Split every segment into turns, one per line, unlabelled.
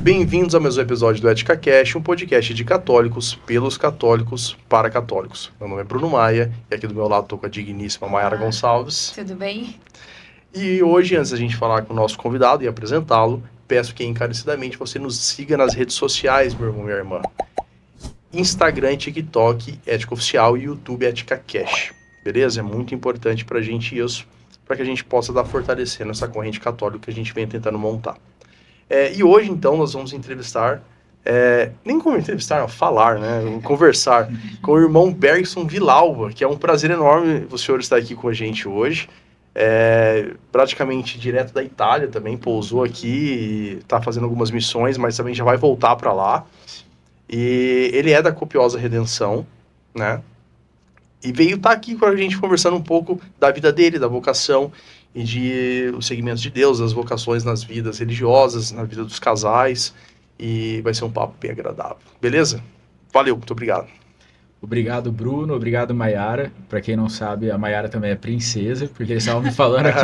Bem-vindos ao mesmo episódio do Ética Cash, um podcast de católicos, pelos católicos, para católicos. Meu nome é Bruno Maia e aqui do meu lado estou com a digníssima Mayara Gonçalves.
Tudo bem?
E hoje, antes da gente falar com o nosso convidado e apresentá-lo, peço que encarecidamente você nos siga nas redes sociais, meu irmão e minha irmã. Instagram, TikTok, Ética Oficial e YouTube Ética Cash. Beleza? É muito importante pra gente isso, para que a gente possa estar fortalecendo essa corrente católica que a gente vem tentando montar. E hoje, então, nós vamos entrevistar, nem como entrevistar, falar, né? Conversar com o irmão Bergson Villalba, que é um prazer enorme o senhor estar aqui com a gente hoje. Praticamente direto da Itália também, pousou aqui e está fazendo algumas missões, mas também já vai voltar para lá. E ele é da Copiosa Redenção, né? E veio estar aqui com a gente conversando um pouco da vida dele, da vocação e de os segmentos de Deus, as vocações nas vidas religiosas, na vida dos casais. E vai ser um papo bem agradável. Beleza? Valeu, muito obrigado.
Obrigado, Bruno. Obrigado, Mayara. Para quem não sabe, a Mayara também é princesa, porque eles estavam me falando aqui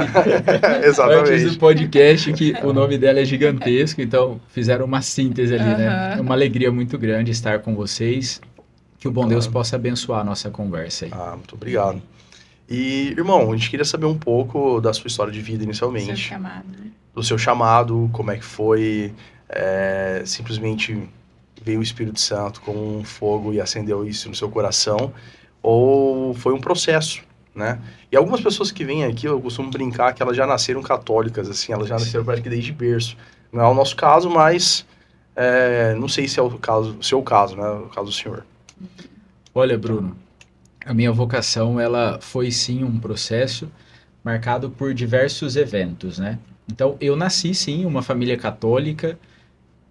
antes do podcast que o nome dela é gigantesco, então fizeram uma síntese ali, né? É uma alegria muito grande estar com vocês. Que o bom Deus possa abençoar a nossa conversa aí.
Muito obrigado. E, irmão, a gente queria saber um pouco da sua história de vida inicialmente.
Do seu chamado, né?
Do seu chamado, como é que foi, simplesmente veio o Espírito Santo com um fogo e acendeu isso no seu coração, ou foi um processo, né? E algumas pessoas que vêm aqui, eu costumo brincar que elas já nasceram católicas, assim, elas já nasceram praticamente desde berço. Não é o nosso caso, mas não sei se é o seu caso, né? O caso do senhor.
Olha, Bruno, a minha vocação, ela foi sim um processo marcado por diversos eventos, né? Então, eu nasci sim em uma família católica,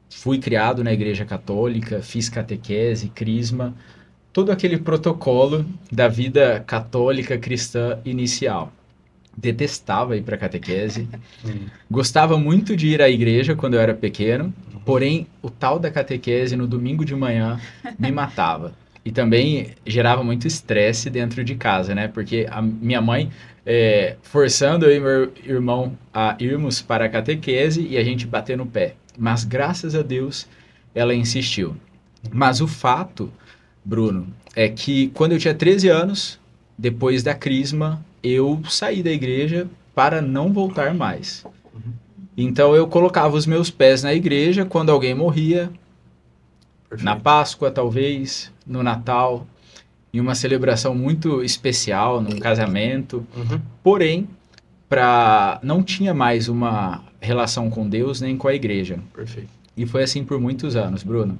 fui criado na igreja católica, fiz catequese, crisma, todo aquele protocolo da vida católica cristã inicial. Detestava ir para catequese, gostava muito de ir à igreja quando eu era pequeno, porém o tal da catequese no domingo de manhã me matava. E também gerava muito estresse dentro de casa, né? Porque a minha mãe forçando eu e meu irmão a irmos para a catequese e a gente bater no pé. Mas graças a Deus ela insistiu. Mas o fato, Bruno, é que quando eu tinha 13 anos, depois da crisma, eu saí da igreja para não voltar mais. Então eu colocava os meus pés na igreja quando alguém morria, perfeito, na Páscoa talvez, no Natal, em uma celebração muito especial, num casamento. Porém, não tinha mais uma relação com Deus nem com a igreja.
Perfeito.
E foi assim por muitos anos, Bruno.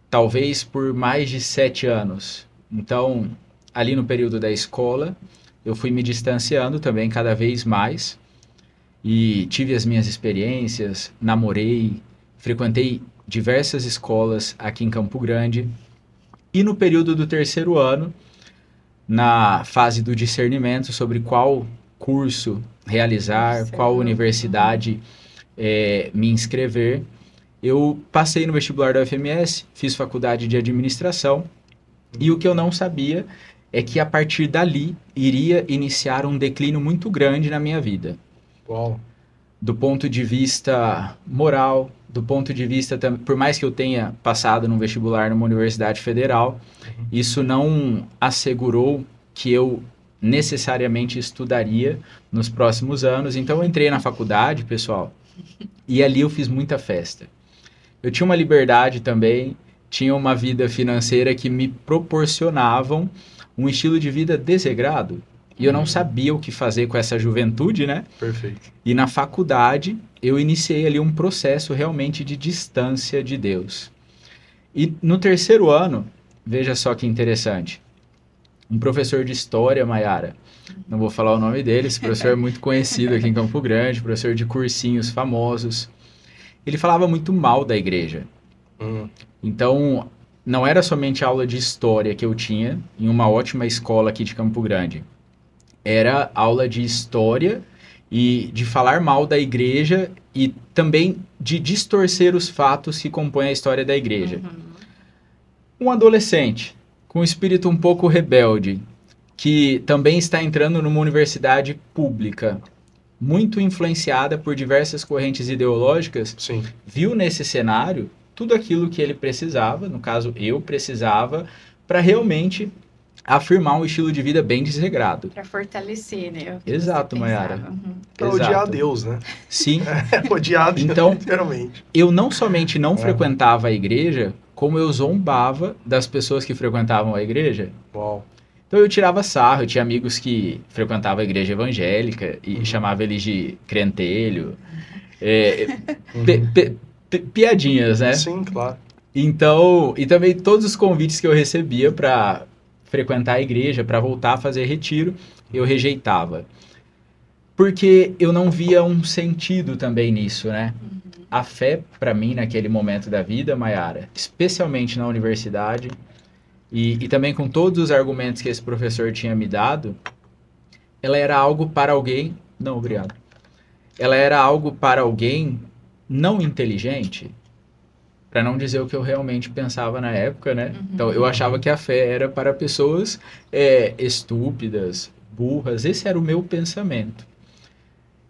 Talvez por mais de 7 anos. Então, ali no período da escola, eu fui me distanciando também cada vez mais. E tive as minhas experiências, namorei, frequentei diversas escolas aqui em Campo Grande. E no período do 3º ano, na fase do discernimento sobre qual curso realizar, qual universidade me inscrever, eu passei no vestibular da UFMS, fiz faculdade de administração, e o que eu não sabia é que a partir dali iria iniciar um declínio muito grande na minha vida.
Uau.
Do ponto de vista moral, do ponto de vista, por mais que eu tenha passado num vestibular numa universidade federal, isso não assegurou que eu necessariamente estudaria nos próximos anos. Então eu entrei na faculdade, pessoal, e ali eu fiz muita festa. Eu tinha uma liberdade também, tinha uma vida financeira que me proporcionavam um estilo de vida desregrado. E eu não sabia o que fazer com essa juventude, né?
Perfeito.
E na faculdade eu iniciei ali um processo realmente de distância de Deus. E no 3º ano, veja só que interessante, um professor de história, Mayara, não vou falar o nome dele, esse professor é muito conhecido aqui em Campo Grande, professor de cursinhos famosos, ele falava muito mal da igreja. Então, não era somente aula de história que eu tinha em uma ótima escola aqui de Campo Grande. Era aula de história e de falar mal da igreja e também de distorcer os fatos que compõem a história da igreja. Um adolescente com um espírito um pouco rebelde, que também está entrando numa universidade pública, muito influenciada por diversas correntes ideológicas,
Sim.
viu nesse cenário tudo aquilo que ele precisava, no caso eu precisava, para realmente afirmar um estilo de vida bem desregrado.
Para fortalecer, né? O que
Exato,
você
Mayara.
pensava. Uhum.
Pra odiar a Deus, né?
Sim.
Odiar a Deus,
Então,
literalmente.
Eu não somente não frequentava a igreja, como eu zombava das pessoas que frequentavam a igreja.
Uau.
Então eu tirava sarro, eu tinha amigos que frequentavam a igreja evangélica e chamava eles de crentelho. Piadinhas, né?
Sim, claro.
Então, e também todos os convites que eu recebia para frequentar a igreja, para voltar a fazer retiro, eu rejeitava. Porque eu não via um sentido também nisso, né? A fé, para mim, naquele momento da vida, Mayara, especialmente na universidade, e também com todos os argumentos que esse professor tinha me dado, ela era algo para alguém... Não, obrigado. Ela era algo para alguém não inteligente, para não dizer o que eu realmente pensava na época, né? Então, eu achava que a fé era para pessoas estúpidas, burras. Esse era o meu pensamento.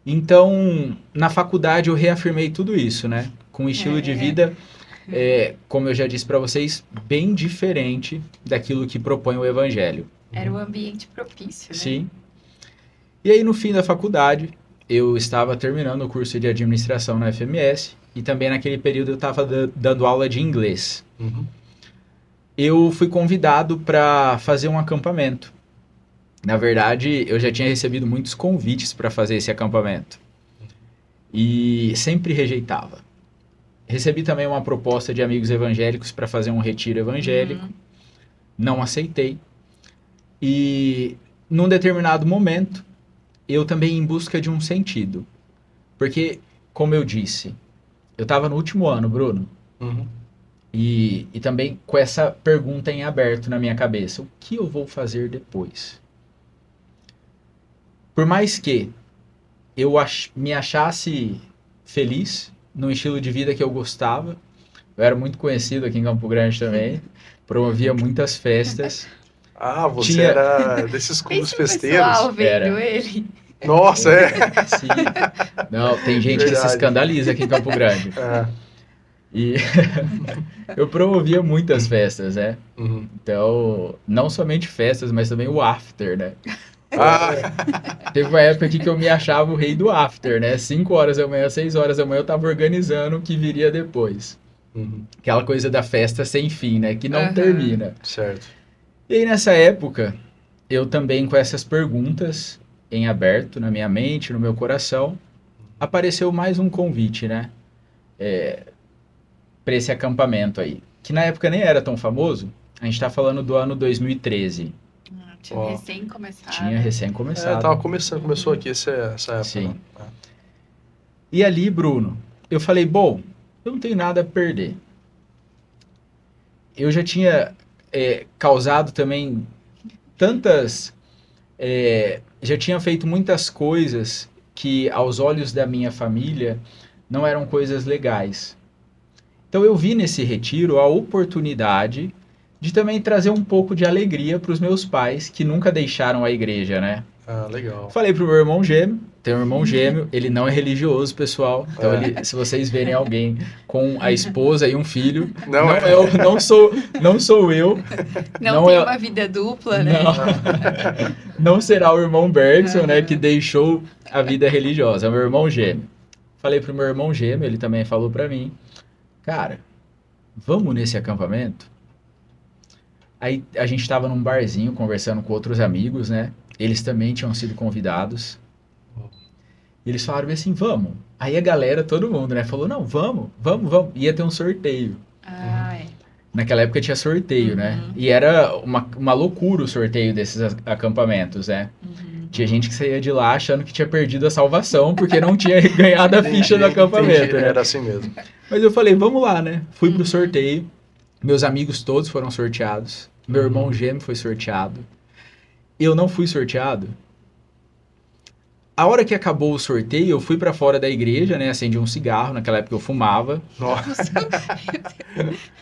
Então, na faculdade eu reafirmei tudo isso, né? Com um estilo de vida, como eu já disse para vocês, bem diferente daquilo que propõe o Evangelho.
Era o ambiente propício, né?
Sim. E aí, no fim da faculdade, eu estava terminando o curso de administração na FMS e também naquele período eu estava dando aula de inglês.
Uhum.
Eu fui convidado para fazer um acampamento. Na verdade, eu já tinha recebido muitos convites para fazer esse acampamento. E sempre rejeitava. Recebi também uma proposta de amigos evangélicos para fazer um retiro evangélico. Não aceitei. E num determinado momento, eu também em busca de um sentido. Porque, como eu disse, eu estava no último ano, Bruno.
Uhum.
E também com essa pergunta em aberto na minha cabeça. O que eu vou fazer depois? Por mais que eu me achasse feliz no estilo de vida que eu gostava, eu era muito conhecido aqui em Campo Grande também, promovia muitas festas.
Ah, você era desses clubes festeiros?
Pessoal vendo
Era.
ele.
Nossa,
Sim. Não, tem gente que se
Verdade.
escandaliza aqui em Campo Grande. E eu promovia muitas festas, né?
Uhum.
Então, não somente festas, mas também o after, né?
Ah,
Teve uma época aqui que eu me achava o rei do after, né? 5 horas da manhã, 6 horas da manhã eu tava organizando o que viria depois.
uhum.
Aquela coisa da festa sem fim, né? Que não termina.
Certo.
E aí nessa época, eu também com essas perguntas em aberto na minha mente, no meu coração, apareceu mais um convite, né? Para esse acampamento aí. Que na época nem era tão famoso. A gente tá falando do ano 2013.
Tinha recém começado.
Tinha recém começado.
Tava começou aqui essa época.
Sim.
Né?
E ali, Bruno, eu falei, bom, eu não tenho nada a perder. Eu já tinha causado também tantas... já tinha feito muitas coisas que, aos olhos da minha família, não eram coisas legais. Então eu vi nesse retiro a oportunidade de também trazer um pouco de alegria para os meus pais, que nunca deixaram a igreja, né?
Ah, legal.
Falei pro meu irmão gêmeo, tenho um irmão gêmeo, ele não é religioso, pessoal. Então, se vocês verem alguém com a esposa e um filho, não sou eu.
Não tem uma vida dupla, né?
Não será o irmão Bergson, né, que deixou a vida religiosa, é o meu irmão gêmeo. Falei pro meu irmão gêmeo, ele também falou pra mim, cara, vamos nesse acampamento? Aí a gente estava num barzinho conversando com outros amigos, né? Eles também tinham sido convidados. E eles falaram assim, vamos. Aí a galera, todo mundo, né? Falou, não, vamos. Ia ter um sorteio. Naquela época tinha sorteio, né? E era uma loucura o sorteio desses acampamentos, né? Tinha gente que saía de lá achando que tinha perdido a salvação porque não tinha ganhado a ficha do acampamento, né?
Era assim mesmo.
Mas eu falei, vamos lá, né? Fui pro sorteio. Meus amigos todos foram sorteados. Meu irmão gêmeo foi sorteado. Eu não fui sorteado. A hora que acabou o sorteio, eu fui pra fora da igreja, né? Acendi um cigarro, naquela época eu fumava.
Nossa.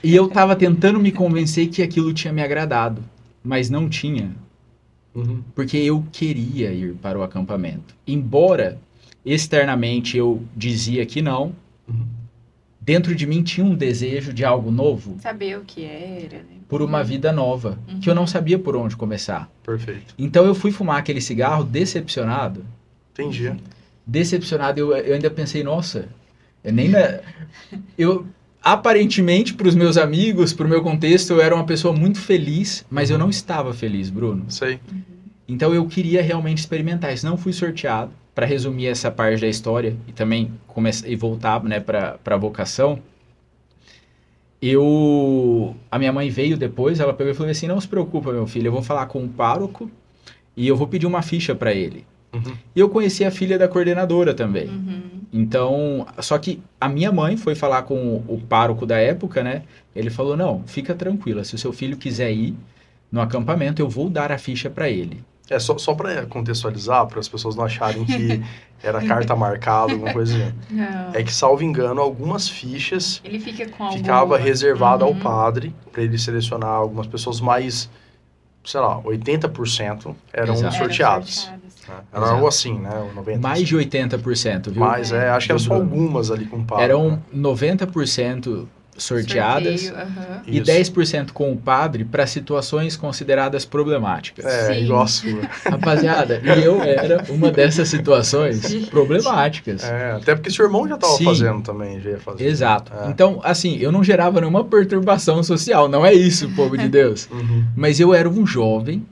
E eu tava tentando me convencer que aquilo tinha me agradado. Mas não tinha. Porque eu queria ir para o acampamento. Embora externamente eu dizia que não. Dentro de mim tinha um desejo de algo novo.
Saber o que era, né?
Por uma vida nova, que eu não sabia por onde começar.
Perfeito.
Então eu fui fumar aquele cigarro decepcionado.
Entendi.
Decepcionado, eu ainda pensei, nossa, eu aparentemente, para os meus amigos, para o meu contexto, eu era uma pessoa muito feliz, mas eu não estava feliz, Bruno.
Sei.
Então eu queria realmente experimentar isso. Não fui sorteado. Para resumir essa parte da história e também voltar, né, para a vocação, a minha mãe veio depois, ela pegou e falou assim, não se preocupa, meu filho, eu vou falar com o pároco e eu vou pedir uma ficha para ele. E eu conheci a filha da coordenadora também. Então, só que a minha mãe foi falar com o pároco da época, né? Ele falou, não, fica tranquila, se o seu filho quiser ir no acampamento, eu vou dar a ficha para ele.
Só para contextualizar, para as pessoas não acharem que era carta marcada, alguma coisa assim.
Não.
É que, salvo engano, algumas fichas
ele
ficava reservado ao padre, para ele selecionar algumas pessoas mais, sei lá, 80% eram sorteados. Era algo assim, né? 90%.
Mais de 80%, viu?
Mas acho que eram só algumas ali com o padre.
Eram 90% sorteadas e 10% com o padre para situações consideradas problemáticas.
Igual a sua.
Rapaziada, e eu era uma dessas situações problemáticas.
Até porque seu irmão já estava fazendo também, já ia fazer.
Exato. Então, assim, eu não gerava nenhuma perturbação social, não é isso, povo de Deus. Mas eu era um jovem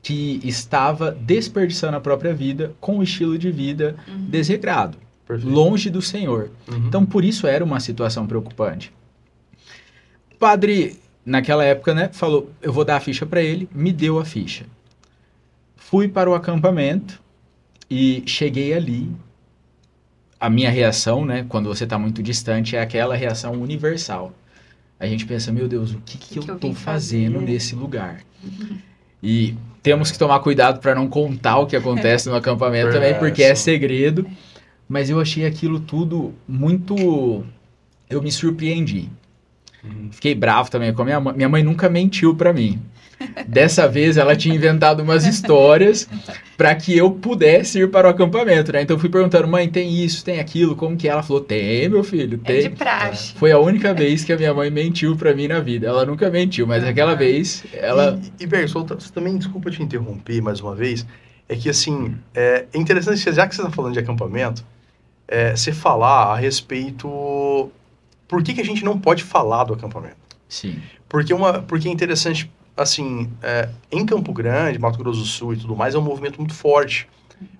que estava desperdiçando a própria vida com um estilo de vida desregrado, longe do Senhor. Então, por isso era uma situação preocupante. O padre, naquela época, né, falou, eu vou dar a ficha para ele, me deu a ficha. Fui para o acampamento e cheguei ali. A minha reação, né, quando você está muito distante, é aquela reação universal. A gente pensa, meu Deus, o que eu estou fazendo nesse lugar? E temos que tomar cuidado para não contar o que acontece no acampamento também, porque é segredo. Mas eu achei aquilo tudo muito... Eu me surpreendi. Fiquei bravo também com a minha mãe. Minha mãe nunca mentiu para mim. Dessa vez ela tinha inventado umas histórias para que eu pudesse ir para o acampamento, né? Então eu fui perguntando, mãe, tem isso, tem aquilo, como que é? Ela falou, tem, meu filho, tem.
É de praxe.
Foi a única vez que a minha mãe mentiu para mim na vida. Ela nunca mentiu, mas aquela vez ela...
E Bergson, você também, desculpa te interromper mais uma vez, é que assim, é interessante, já que você está falando de acampamento, você falar a respeito... Por que a gente não pode falar do acampamento?
Sim.
Porque é interessante, assim, em Campo Grande, Mato Grosso do Sul e tudo mais, é um movimento muito forte.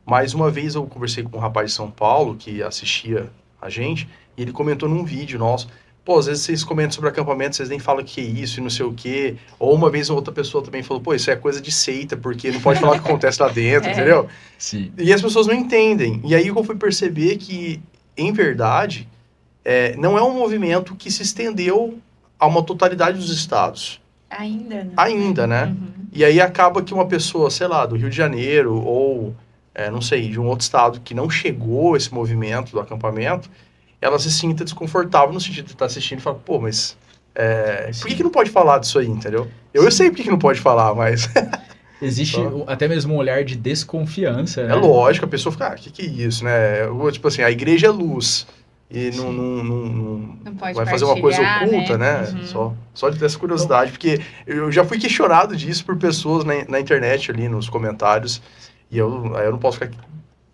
Mas uma vez eu conversei com um rapaz de São Paulo, que assistia a gente, e ele comentou num vídeo nosso, às vezes vocês comentam sobre acampamento, vocês nem falam o que é isso e não sei o quê. Ou uma vez outra pessoa também falou, isso é coisa de seita, porque não pode falar o que acontece lá dentro, entendeu?
Sim.
E as pessoas não entendem. E aí eu fui perceber que, em verdade... não é um movimento que se estendeu a uma totalidade dos estados. Ainda, né? E aí acaba que uma pessoa, sei lá, do Rio de Janeiro ou, não sei, de um outro estado que não chegou esse movimento do acampamento, ela se sinta desconfortável no sentido de estar assistindo e falar, mas por que não pode falar disso aí, entendeu? Eu sei por que não pode falar, mas...
Existe até mesmo um olhar de desconfiança, né?
É lógico, a pessoa fica, que é isso, né? Tipo assim, a igreja é luz. E não
pode
vai fazer uma coisa oculta, né? Só de ter essa curiosidade, porque eu já fui questionado disso por pessoas na internet ali, nos comentários, e eu não posso ficar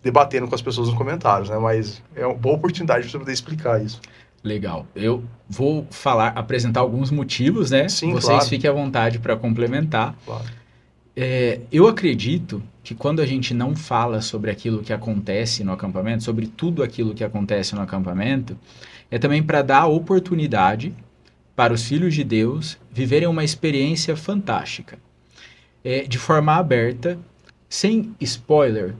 debatendo com as pessoas nos comentários, né? Mas é uma boa oportunidade para você poder explicar isso.
Legal. Eu vou apresentar alguns motivos, né?
Sim,
Vocês fiquem à vontade para complementar.
Claro.
Eu acredito que quando a gente não fala sobre aquilo que acontece no acampamento, sobre tudo aquilo que acontece no acampamento, é também para dar a oportunidade para os filhos de Deus viverem uma experiência fantástica, de forma aberta, sem spoiler.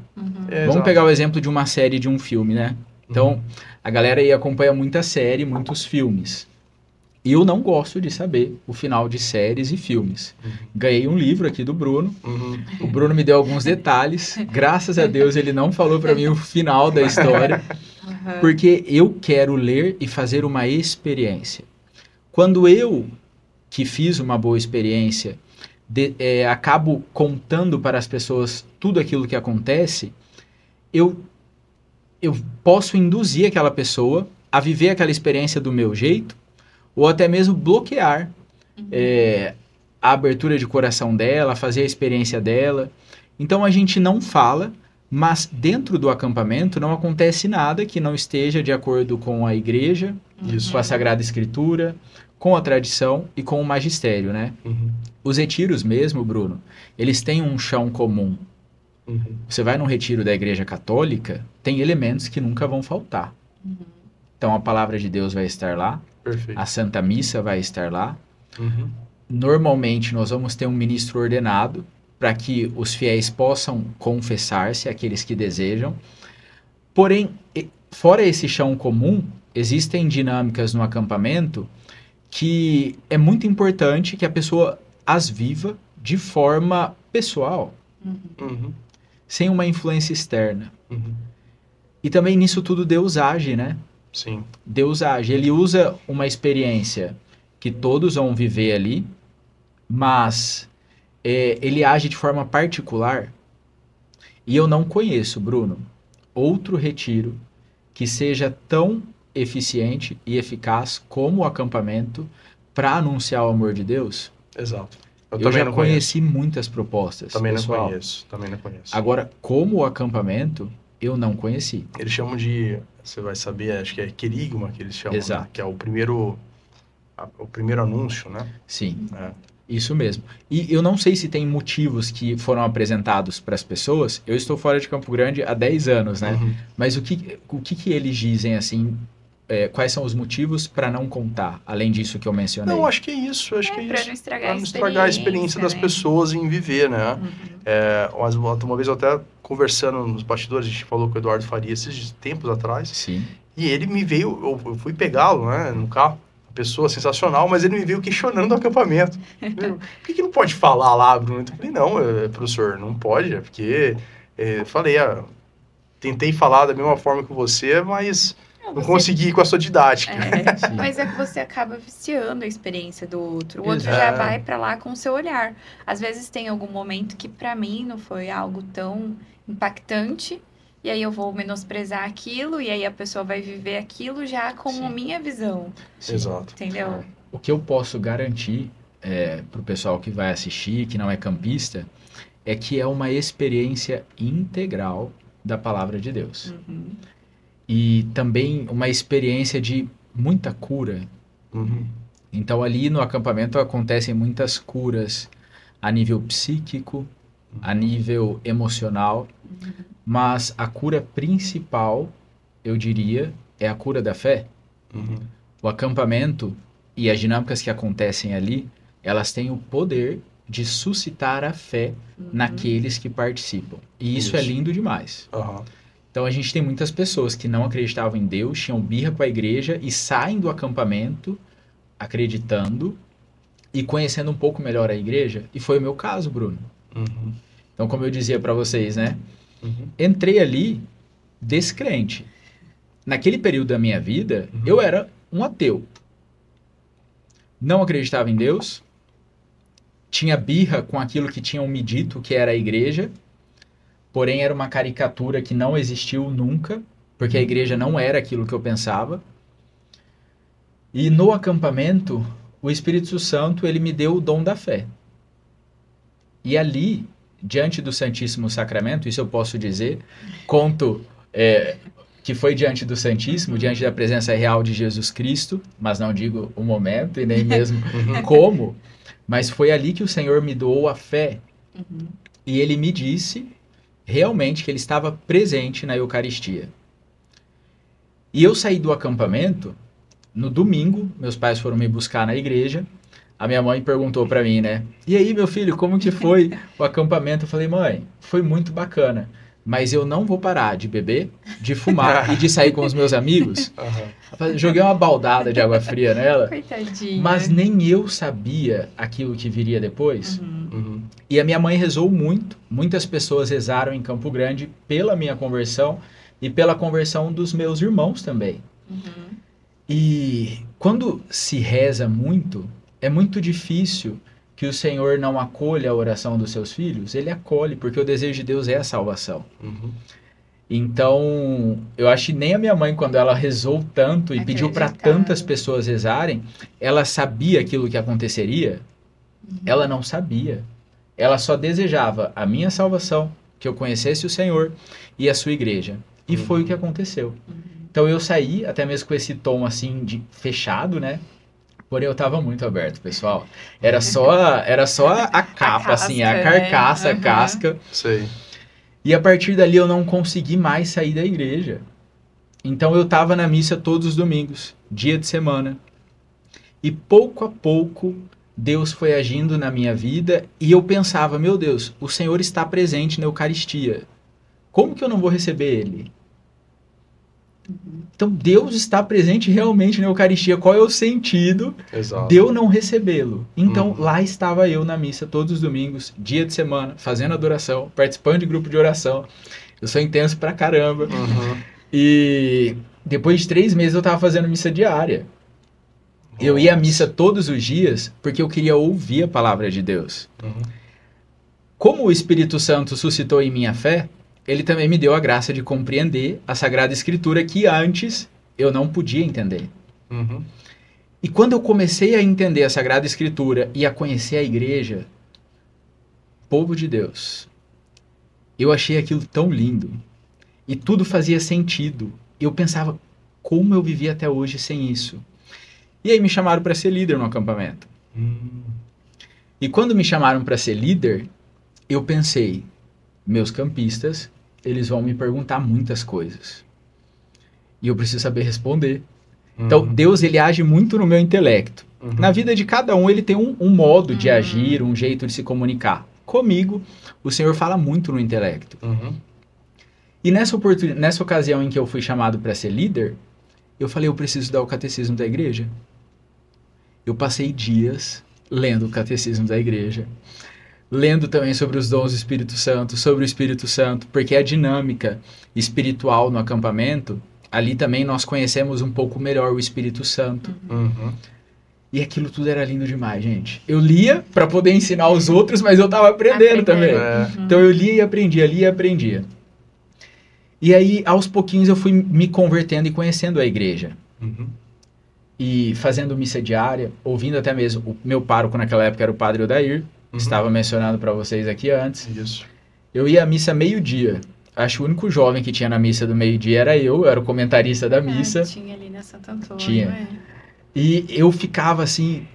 Vamos pegar o exemplo de uma série, de um filme, né? Então, a galera aí acompanha muita série, muitos filmes. Eu não gosto de saber o final de séries e filmes. Ganhei um livro aqui do Bruno. O Bruno me deu alguns detalhes. Graças a Deus ele não falou para mim o final da história. Porque eu quero ler e fazer uma experiência. Quando eu, que fiz uma boa experiência, acabo contando para as pessoas tudo aquilo que acontece, eu eu posso induzir aquela pessoa a viver aquela experiência do meu jeito, ou até mesmo bloquear a abertura de coração dela, fazer a experiência dela. Então a gente não fala, mas dentro do acampamento não acontece nada que não esteja de acordo com a igreja, com a Sagrada Escritura, com a tradição e com o magistério, né? Os retiros mesmo, Bruno, eles têm um chão comum. Você vai num retiro da Igreja Católica, tem elementos que nunca vão faltar. Então a palavra de Deus vai estar lá,
Perfeito.
a Santa Missa vai estar lá. Normalmente nós vamos ter um ministro ordenado para que os fiéis possam confessar-se, aqueles que desejam. Porém, fora esse chão comum, existem dinâmicas no acampamento que é muito importante que a pessoa as viva de forma pessoal, sem uma influência externa. E também nisso tudo Deus age, né?
Sim.
Deus age. Ele usa uma experiência que todos vão viver ali, mas ele age de forma particular. E eu não conheço, Bruno, outro retiro que seja tão eficiente e eficaz como o acampamento para anunciar o amor de Deus.
Exato.
Eu já conheci muitas propostas.
Também
pessoal.
Não conheço.
Agora, como o acampamento, eu não conheci.
Eles chamam de, você vai saber, acho que é querigma que eles chamam,
Exato.
né? Que é o primeiro anúncio, né?
Sim, isso mesmo. E eu não sei se tem motivos que foram apresentados para as pessoas. Eu estou fora de Campo Grande há 10 anos, né? Mas o que eles dizem, assim, quais são os motivos para não contar, além disso que eu mencionei?
Não, acho que é isso.
Para não estragar,
não estragar a experiência das pessoas em viver, né? Uma vez eu até conversando nos bastidores, a gente falou com o Eduardo Faria esses tempos atrás.
Sim.
E ele me veio, eu fui pegá-lo, né, no carro. Pessoa sensacional, mas ele me veio questionando o acampamento. Por que não pode falar lá, Bruno? Eu falei, não, professor, não pode, porque eu falei, tentei falar da mesma forma que você, mas não consegui com a sua didática.
Mas é que você acaba viciando a experiência do outro. O outro já vai pra lá com o seu olhar. Às vezes tem algum momento que pra mim não foi algo tão impactante, e aí eu vou menosprezar aquilo, e aí a pessoa vai viver aquilo já com a minha visão.
Sim.
Exato.
Entendeu?
O que eu posso garantir para o pessoal que vai assistir, que não é campista, é que é uma experiência integral da palavra de Deus. E também uma experiência de muita cura. Então ali no acampamento acontecem muitas curas a nível psíquico, a nível emocional, mas a cura principal, eu diria, é a cura da fé. O acampamento e as dinâmicas que acontecem ali, elas têm o poder de suscitar a fé naqueles que participam. E isso é lindo demais. Então a gente tem muitas pessoas que não acreditavam em Deus, tinham birra com a igreja e saem do acampamento acreditando e conhecendo um pouco melhor a igreja. E foi o meu caso, Bruno. Então, como eu dizia para vocês, né? Entrei ali descrente. Naquele período da minha vida, eu era um ateu. Não acreditava em Deus. Tinha birra com aquilo que tinham me dito que era a igreja. Porém, era uma caricatura que não existiu nunca, porque a igreja não era aquilo que eu pensava. E no acampamento, o Espírito Santo, ele me deu o dom da fé. E ali, diante do Santíssimo Sacramento, isso eu posso dizer, conto que foi diante do Santíssimo, diante da presença real de Jesus Cristo, mas não digo o momento e nem mesmo como, mas foi ali que o Senhor me doou a fé. E ele me disse realmente que ele estava presente na Eucaristia. E eu saí do acampamento, no domingo, meus pais foram me buscar na igreja, a minha mãe perguntou para mim, né? E aí, meu filho, como que foi o acampamento? Eu falei, mãe, foi muito bacana, mas eu não vou parar de beber, de fumar e de sair com os meus amigos. Joguei uma baldada de água fria nela.
Coitadinha.
Mas nem eu sabia aquilo que viria depois. E a minha mãe rezou muito. Muitas pessoas rezaram em Campo Grande pela minha conversão e pela conversão dos meus irmãos também. E quando se reza muito, é muito difícil que o Senhor não acolha a oração dos seus filhos. Ele acolhe, porque o desejo de Deus é a salvação. Então, eu acho que nem a minha mãe, quando ela rezou tanto e pediu para tantas pessoas rezarem, ela sabia aquilo que aconteceria? Ela não sabia. Ela só desejava a minha salvação, que eu conhecesse o Senhor e a sua igreja. E foi o que aconteceu. Então eu saí, até mesmo com esse tom assim de fechado, né? Porém eu tava muito aberto, pessoal. Era só a capa, assim, a carcaça, a casca.
Sei.
E a partir dali eu não consegui mais sair da igreja. Então eu tava na missa todos os domingos, dia de semana. E pouco a pouco Deus foi agindo na minha vida e eu pensava, meu Deus, o Senhor está presente na Eucaristia. Como que eu não vou receber Ele? Então Deus está presente realmente na Eucaristia. Qual é o sentido de eu não recebê-lo? Então lá estava eu na missa todos os domingos, dia de semana, fazendo adoração, participando de grupo de oração. Eu sou intenso pra caramba. E depois de 3 meses eu estava fazendo missa diária. Eu ia à missa todos os dias porque eu queria ouvir a palavra de Deus. Como o Espírito Santo suscitou em minha fé, ele também me deu a graça de compreender a Sagrada Escritura que antes eu não podia entender. E quando eu comecei a entender a Sagrada Escritura e a conhecer a igreja, povo de Deus, eu achei aquilo tão lindo. E tudo fazia sentido. Eu pensava, como eu vivi até hoje sem isso? E aí me chamaram para ser líder no acampamento. E quando me chamaram para ser líder, eu pensei, meus campistas, eles vão me perguntar muitas coisas. E eu preciso saber responder. Então, Deus, ele age muito no meu intelecto. Na vida de cada um, ele tem um modo de agir, um jeito de se comunicar. Comigo, o Senhor fala muito no intelecto. E nessa ocasião em que eu fui chamado para ser líder, eu falei, eu preciso dar o catecismo da igreja. Eu passei dias lendo o catecismo da igreja, lendo também sobre os dons do Espírito Santo, sobre o Espírito Santo, porque a dinâmica espiritual no acampamento, ali também nós conhecemos um pouco melhor o Espírito Santo. E aquilo tudo era lindo demais, gente. Eu lia para poder ensinar os outros, mas eu estava aprendendo também. Então eu lia e aprendia. E aí, aos pouquinhos, eu fui me convertendo e conhecendo a igreja. E fazendo missa diária, ouvindo até mesmo o meu pároco naquela época era o Padre Odair, estava mencionando para vocês aqui antes.
Isso.
Eu ia à missa meio-dia. Acho que o único jovem que tinha na missa do meio-dia era eu era o comentarista da missa.
Tinha ali na Santo Antônio.
Tinha. E eu ficava assim,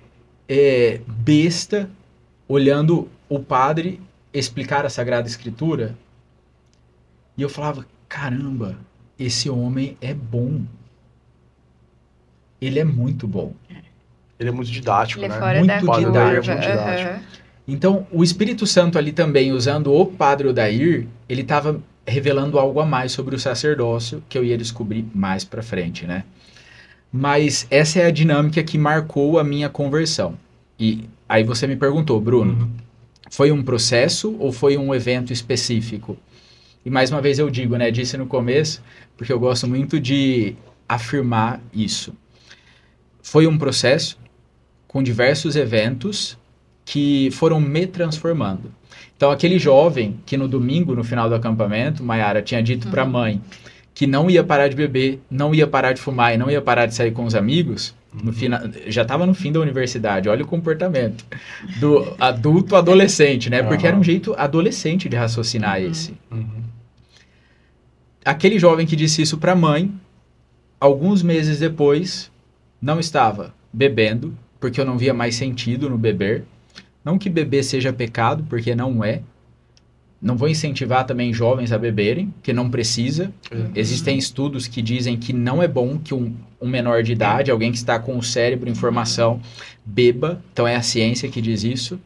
besta, olhando o padre explicar a Sagrada Escritura. E eu falava, caramba, esse homem é bom. Ele é muito bom.
Ele é muito didático,
ele
né?
É fora
muito
da
didático.
Muito didático.
Então, o Espírito Santo ali também, usando o Padre Odair, ele estava revelando algo a mais sobre o sacerdócio, que eu ia descobrir mais pra frente, né? Mas essa é a dinâmica que marcou a minha conversão. E aí você me perguntou, Bruno, foi um processo ou foi um evento específico? E mais uma vez eu digo, né? Disse no começo, porque eu gosto muito de afirmar isso. Foi um processo com diversos eventos que foram me transformando. Então, aquele jovem que no domingo, no final do acampamento, Mayara tinha dito para a mãe que não ia parar de beber, não ia parar de fumar e não ia parar de sair com os amigos, no final, já estava no fim da universidade, olha o comportamento do adulto adolescente, né? Porque era um jeito adolescente de raciocinar esse. Aquele jovem que disse isso para a mãe, alguns meses depois, não estava bebendo, porque eu não via mais sentido no beber. Não que beber seja pecado, porque não é. Não vou incentivar também jovens a beberem, que não precisa. Existem estudos que dizem que não é bom que um menor de idade, alguém que está com o cérebro em formação, beba. Então é a ciência que diz isso.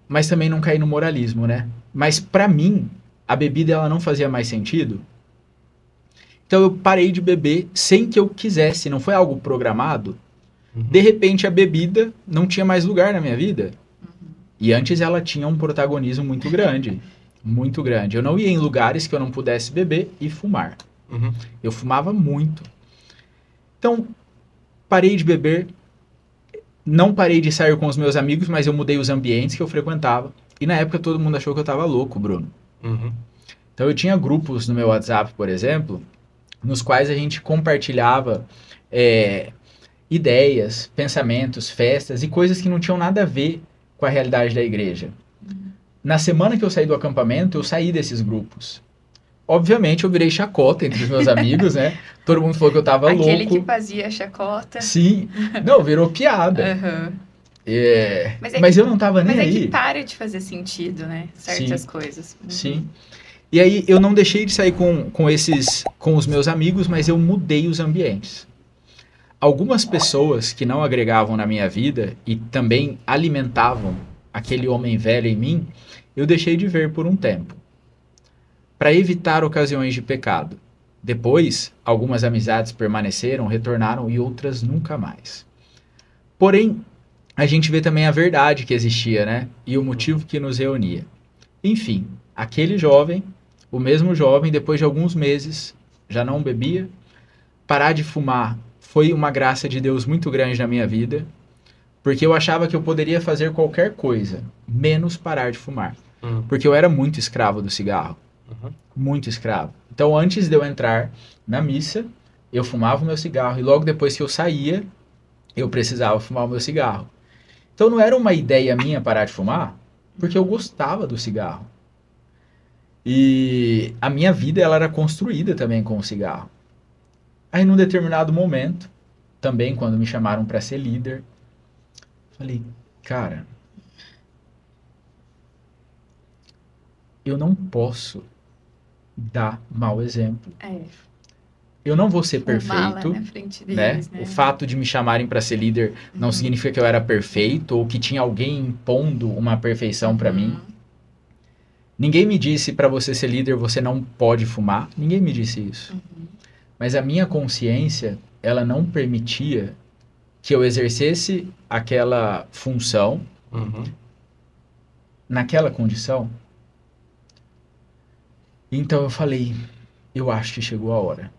Mas também não cair no moralismo, né? Mas para mim, a bebida ela não fazia mais sentido. Então eu parei de beber sem que eu quisesse, não foi algo programado. De repente a bebida não tinha mais lugar na minha vida. E antes ela tinha um protagonismo muito grande. Muito grande. Eu não ia em lugares que eu não pudesse beber e fumar. Eu fumava muito. Então, parei de beber. Não parei de sair com os meus amigos, mas eu mudei os ambientes que eu frequentava. E na época todo mundo achou que eu estava louco, Bruno. Então eu tinha grupos no meu WhatsApp, por exemplo, nos quais a gente compartilhava ideias, pensamentos, festas e coisas que não tinham nada a ver com a realidade da igreja. Na semana que eu saí do acampamento, eu saí desses grupos. Obviamente, eu virei chacota entre os meus amigos, né? Todo mundo falou que eu tava louco.
Aquele que fazia chacota.
Sim. Não, virou piada.
Uhum.
Mas eu não tava nem aí.
Mas é que para de fazer sentido, né? Certas coisas. Uhum.
Sim. E aí, eu não deixei de sair com os meus amigos, mas eu mudei os ambientes. Algumas pessoas que não agregavam na minha vida e também alimentavam aquele homem velho em mim, eu deixei de ver por um tempo, para evitar ocasiões de pecado. Depois, algumas amizades permaneceram, retornaram e outras nunca mais. Porém, a gente vê também a verdade que existia, né? E o motivo que nos reunia. Enfim, aquele jovem, o mesmo jovem, depois de alguns meses, já não bebia. Parar de fumar foi uma graça de Deus muito grande na minha vida, porque eu achava que eu poderia fazer qualquer coisa, menos parar de fumar. Porque eu era muito escravo do cigarro. Muito escravo. Então, antes de eu entrar na missa, eu fumava o meu cigarro. E logo depois que eu saía, eu precisava fumar o meu cigarro. Então, não era uma ideia minha parar de fumar, porque eu gostava do cigarro. E a minha vida ela era construída também com o cigarro. Aí, num determinado momento, também quando me chamaram para ser líder, falei, cara, eu não posso dar mau exemplo. Eu não vou ser perfeito,
na frente deles, né?
O fato de me chamarem para ser líder não significa que eu era perfeito ou que tinha alguém impondo uma perfeição para mim. Ninguém me disse para você ser líder você não pode fumar. Ninguém me disse isso. Mas a minha consciência, ela não permitia que eu exercesse aquela função naquela condição. Então eu falei, eu acho que chegou a hora.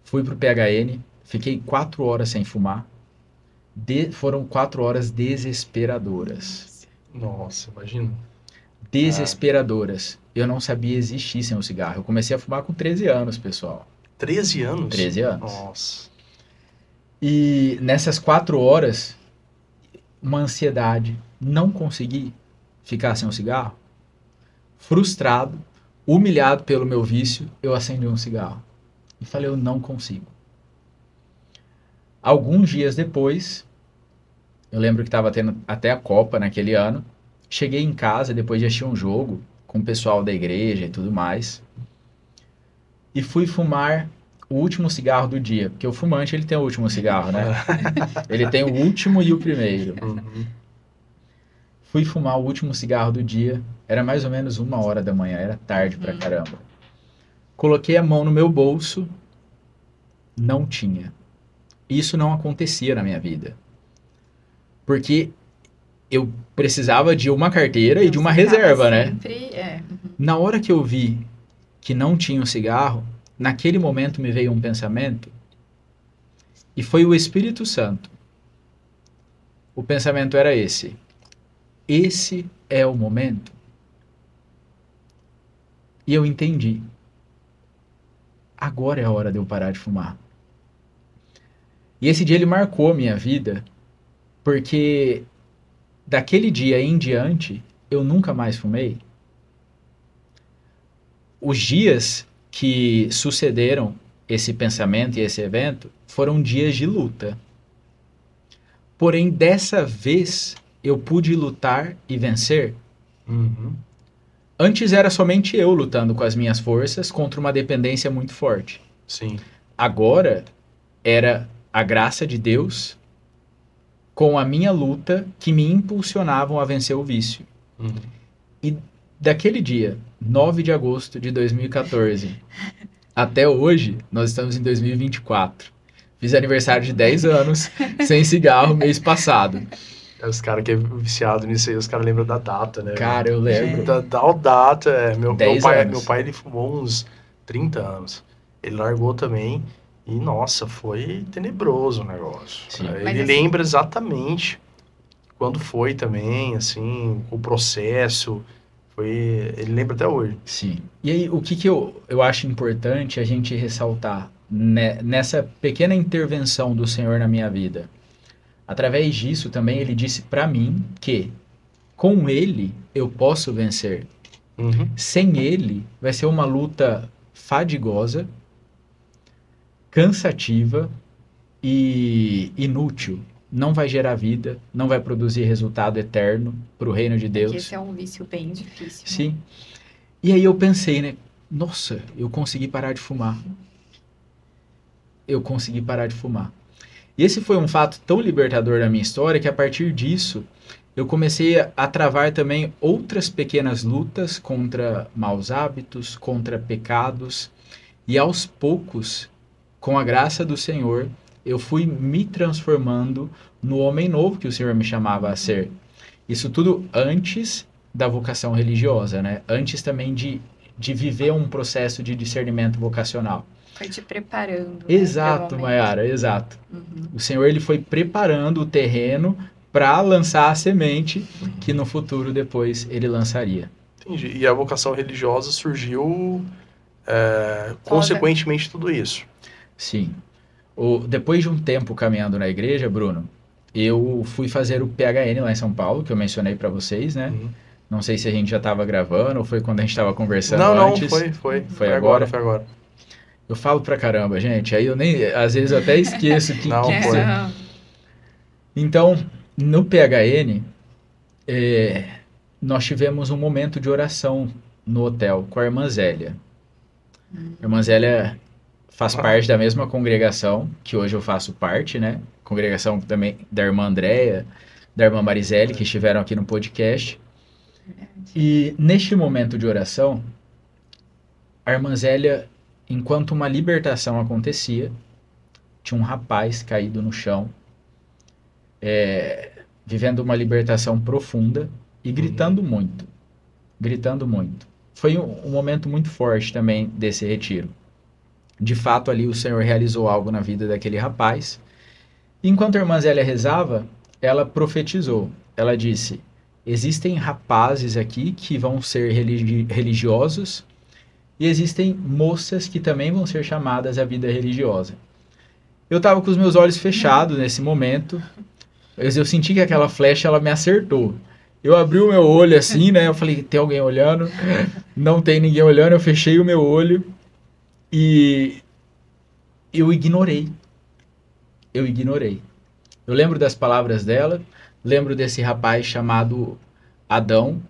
Fui pro PHN, fiquei 4 horas sem fumar. Foram 4 horas desesperadoras.
Nossa, imagina.
Desesperadoras. Eu não sabia existir sem o cigarro. Eu comecei a fumar com 13 anos, pessoal.
13 anos?
13 anos.
Nossa.
E nessas 4 horas, uma ansiedade. Não consegui ficar sem o cigarro. Frustrado, humilhado pelo meu vício, eu acendi um cigarro. E falei, eu não consigo. Alguns dias depois, eu lembro que estava tendo até a Copa naquele ano, cheguei em casa depois de assistir um jogo com o pessoal da igreja e tudo mais, e fui fumar o último cigarro do dia, porque o fumante ele tem o último cigarro, né? Ele tem o último e o primeiro. Fui fumar o último cigarro do dia, era mais ou menos 1h da manhã, era tarde pra caramba. Coloquei a mão no meu bolso, não tinha. Isso não acontecia na minha vida. Porque eu precisava de uma carteira e de uma reserva, né? Na hora que eu vi que não tinha o cigarro, naquele momento me veio um pensamento, e foi o Espírito Santo. O pensamento era esse. Esse é o momento. E eu entendi. Agora é a hora de eu parar de fumar. E esse dia ele marcou a minha vida, porque daquele dia em diante, eu nunca mais fumei. Os dias que sucederam esse pensamento e esse evento foram dias de luta. Porém, dessa vez, eu pude lutar e vencer. Antes era somente eu lutando com as minhas forças contra uma dependência muito forte.
Sim.
Agora era a graça de Deus com a minha luta que me impulsionavam a vencer o vício. E daquele dia, 9 de agosto de 2014, até hoje, nós estamos em 2024. Fiz aniversário de 10 anos sem cigarro mês passado.
Os caras que é viciado nisso aí, os caras lembram da data, né?
Cara, eu lembro.
Da data, meu pai ele fumou uns 30 anos. Ele largou também e, nossa, foi tenebroso o negócio. Ele lembra exatamente quando foi também, assim, o processo. Ele lembra até hoje.
Sim. E aí, o que eu acho importante a gente ressaltar nessa pequena intervenção do Senhor na minha vida? Através disso também ele disse para mim que com ele eu posso vencer.
Uhum.
Sem ele vai ser uma luta fadigosa, cansativa e inútil. Não vai gerar vida, não vai produzir resultado eterno para o reino de Deus.
Porque esse é um vício bem difícil.
Sim.
Né?
E aí eu pensei, né? Nossa, eu consegui parar de fumar. Eu consegui parar de fumar. E esse foi um fato tão libertador da minha história que a partir disso eu comecei a travar também outras pequenas lutas contra maus hábitos, contra pecados. E aos poucos, com a graça do Senhor, eu fui me transformando no homem novo que o Senhor me chamava a ser. Isso tudo antes da vocação religiosa, né? Antes também de viver um processo de discernimento vocacional.
Foi te preparando.
Exato,
né,
Mayara, exato.
Uhum.
O Senhor ele foi preparando o terreno para lançar a semente que no futuro depois ele lançaria.
Entendi. E a vocação religiosa surgiu consequentemente tudo isso.
Sim. Depois de um tempo caminhando na igreja, Bruno, eu fui fazer o PHN lá em São Paulo, que eu mencionei para vocês, né?
Uhum.
Não sei se a gente já estava gravando ou foi quando a gente estava conversando antes.
Não, foi
agora.
Foi agora.
Eu falo pra caramba, gente. Aí eu nem, às vezes eu até esqueço que...
Não, foi.
Então, no PHN, nós tivemos um momento de oração no hotel com a irmã Zélia. A irmã Zélia faz parte da mesma congregação que hoje eu faço parte, né? Congregação também da irmã Andréia, da irmã Marizelli, que estiveram aqui no podcast. E neste momento de oração, a irmã Zélia, enquanto uma libertação acontecia, tinha um rapaz caído no chão, vivendo uma libertação profunda e gritando muito. Gritando muito. Foi um momento muito forte também desse retiro. De fato, ali o Senhor realizou algo na vida daquele rapaz. E enquanto a irmã Zélia rezava, ela profetizou. Ela disse: existem rapazes aqui que vão ser religiosos e existem moças que também vão ser chamadas à vida religiosa. Eu estava com os meus olhos fechados nesse momento. Eu senti que aquela flecha ela me acertou. Eu abri o meu olho assim, né? Eu falei, tem alguém olhando? Não tem ninguém olhando. Eu fechei o meu olho e eu ignorei. Eu ignorei. Eu lembro das palavras dela, lembro desse rapaz chamado Adão,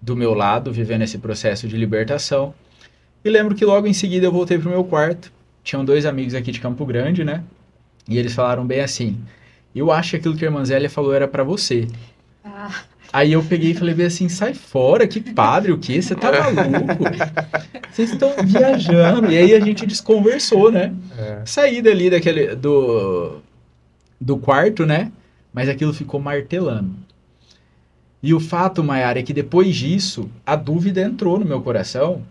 do meu lado, vivendo esse processo de libertação. E lembro que logo em seguida eu voltei pro meu quarto. Tinham 2 amigos aqui de Campo Grande, né? E eles falaram bem assim: eu acho que aquilo que a irmã Zélia falou era pra você. Aí eu peguei e falei bem assim: sai fora, que padre, o quê? Você tá maluco? Vocês estão viajando. E aí a gente desconversou, né? Saí dali do quarto, né? Mas aquilo ficou martelando. E o fato, Mayara, é que depois disso, a dúvida entrou no meu coração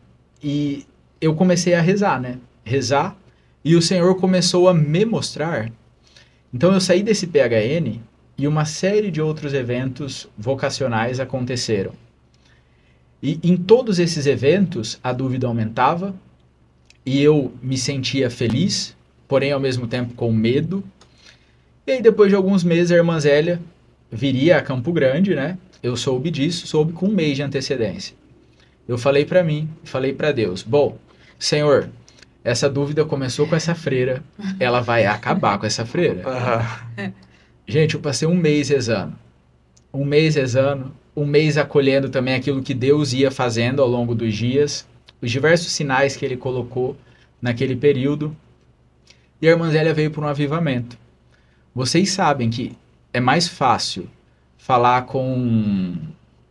e eu comecei a rezar, né? Rezar, e o Senhor começou a me mostrar. Então eu saí desse PHN e uma série de outros eventos vocacionais aconteceram. E em todos esses eventos, a dúvida aumentava e eu me sentia feliz, porém ao mesmo tempo com medo. E aí depois de alguns meses a irmã Zélia viria a Campo Grande, né? Eu soube disso, soube com 1 mês de antecedência. Eu falei para mim, falei para Deus: bom, Senhor, essa dúvida começou com essa freira, ela vai acabar com essa freira. Gente, eu passei 1 mês rezando. 1 mês rezando, 1 mês acolhendo também aquilo que Deus ia fazendo ao longo dos dias, os diversos sinais que ele colocou naquele período. E a irmã Zélia veio por um avivamento. Vocês sabem que é mais fácil falar com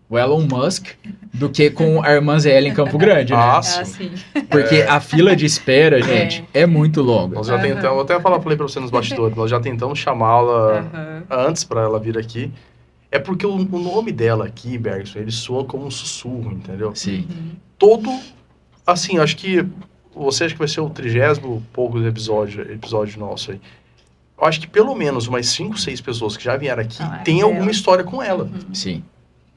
o Elon Musk do que com a irmã Zélia em Campo Grande, né?
Sim.
Porque a fila de espera, gente, é muito longa.
Nós já tentamos, eu até falei pra você nos bastidores, nós já tentamos chamá-la antes pra ela vir aqui. É porque o nome dela aqui, Bergson, ele soa como um sussurro, entendeu?
Sim.
Todo, assim, acho que você acha que vai ser o 30º poucos episódio nosso aí. Eu acho que pelo menos umas 5, 6 pessoas que já vieram aqui tem alguma história com ela.
Sim.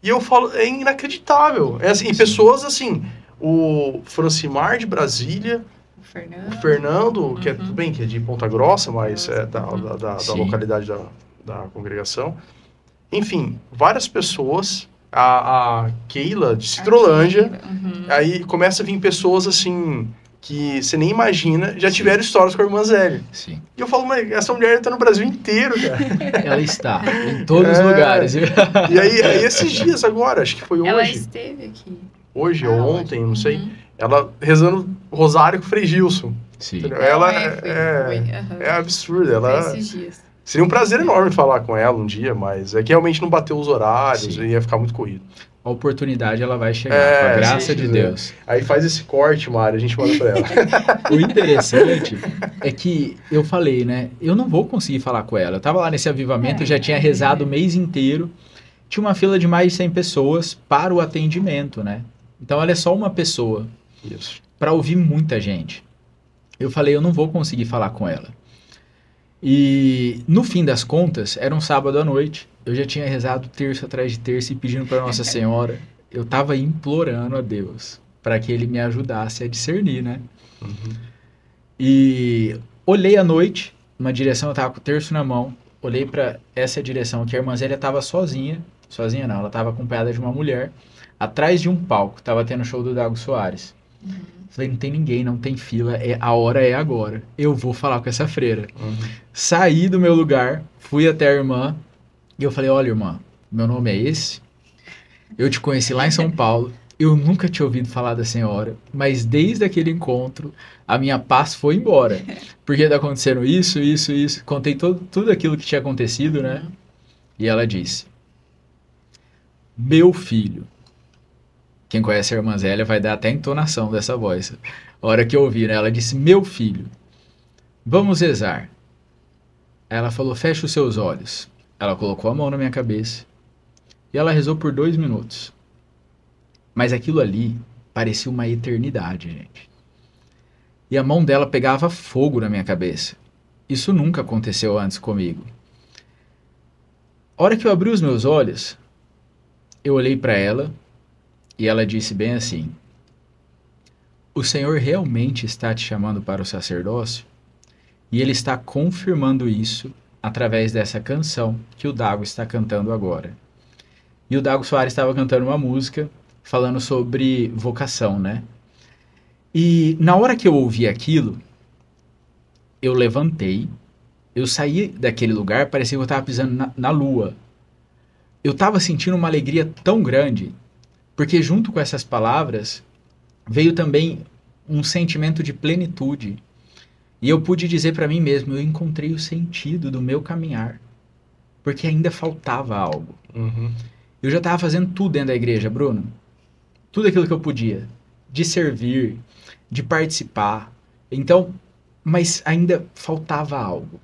E eu falo, é inacreditável. É assim, pessoas assim, o Francimar de Brasília, o Fernando, que é tudo bem, que é de Ponta Grossa, mas é da localidade da congregação. Enfim, várias pessoas, a Keila de Citrolândia, aí começa a vir pessoas assim, que você nem imagina, já tiveram histórias com a irmã Zélia.
Sim.
E eu falo, mas essa mulher está no Brasil inteiro, cara.
Ela está em todos os lugares.
E aí, esses dias agora, acho que foi hoje.
Ela esteve aqui.
Hoje ou ontem, não sei. Ela rezando rosário com o Frei Gilson.
Sim.
Ela é absurda. Ela...
Esses dias.
Seria um prazer enorme falar com ela um dia, mas é que realmente não bateu os horários e ia ficar muito corrido.
A oportunidade ela vai chegar, com a graça de Deus.
Aí faz esse corte, Mário, a gente manda pra ela.
O interessante é que eu falei, né? Eu não vou conseguir falar com ela. Eu tava lá nesse avivamento, eu já tinha rezado o mês inteiro. Tinha uma fila de mais de 100 pessoas para o atendimento, né? Então ela é só uma pessoa.
Isso.
Para ouvir muita gente. Eu falei, eu não vou conseguir falar com ela. E no fim das contas, era um sábado à noite. Eu já tinha rezado terça atrás de terça e pedindo para Nossa Senhora. Eu estava implorando a Deus para que Ele me ajudasse a discernir, né? E olhei à noite, numa direção, eu estava com o terço na mão. Olhei para essa direção que a irmã Zélia estava sozinha. Sozinha não, ela estava acompanhada de uma mulher. Atrás de um palco, estava tendo o show do Dago Soares. Falei, não tem ninguém, não tem fila, a hora é agora. Eu vou falar com essa freira. Saí do meu lugar, fui até a irmã e eu falei, olha irmã, meu nome é esse, eu te conheci lá em São Paulo, eu nunca tinha ouvido falar da senhora, mas desde aquele encontro, a minha paz foi embora. Porque tá acontecendo isso, contei tudo aquilo que tinha acontecido, né? E ela disse, meu filho, quem conhece a irmã Zélia vai dar até a entonação dessa voz. A hora que eu ouvi, né? Ela disse, meu filho, vamos rezar. Ela falou, fecha os seus olhos. Ela colocou a mão na minha cabeça. E ela rezou por 2 minutos. Mas aquilo ali parecia uma eternidade, gente. E a mão dela pegava fogo na minha cabeça. Isso nunca aconteceu antes comigo. A hora que eu abri os meus olhos, eu olhei para ela e ela disse bem assim, o Senhor realmente está te chamando para o sacerdócio? E Ele está confirmando isso através dessa canção que o Dago está cantando agora. E o Dago Soares estava cantando uma música falando sobre vocação, né? E na hora que eu ouvi aquilo, eu levantei, eu saí daquele lugar, parecia que eu estava pisando na lua. Eu estava sentindo uma alegria tão grande, porque junto com essas palavras veio também um sentimento de plenitude. E eu pude dizer para mim mesmo, eu encontrei o sentido do meu caminhar, porque ainda faltava algo. Eu já estava fazendo tudo dentro da igreja, Bruno. Tudo aquilo que eu podia, de servir, de participar. Então, mas ainda faltava algo.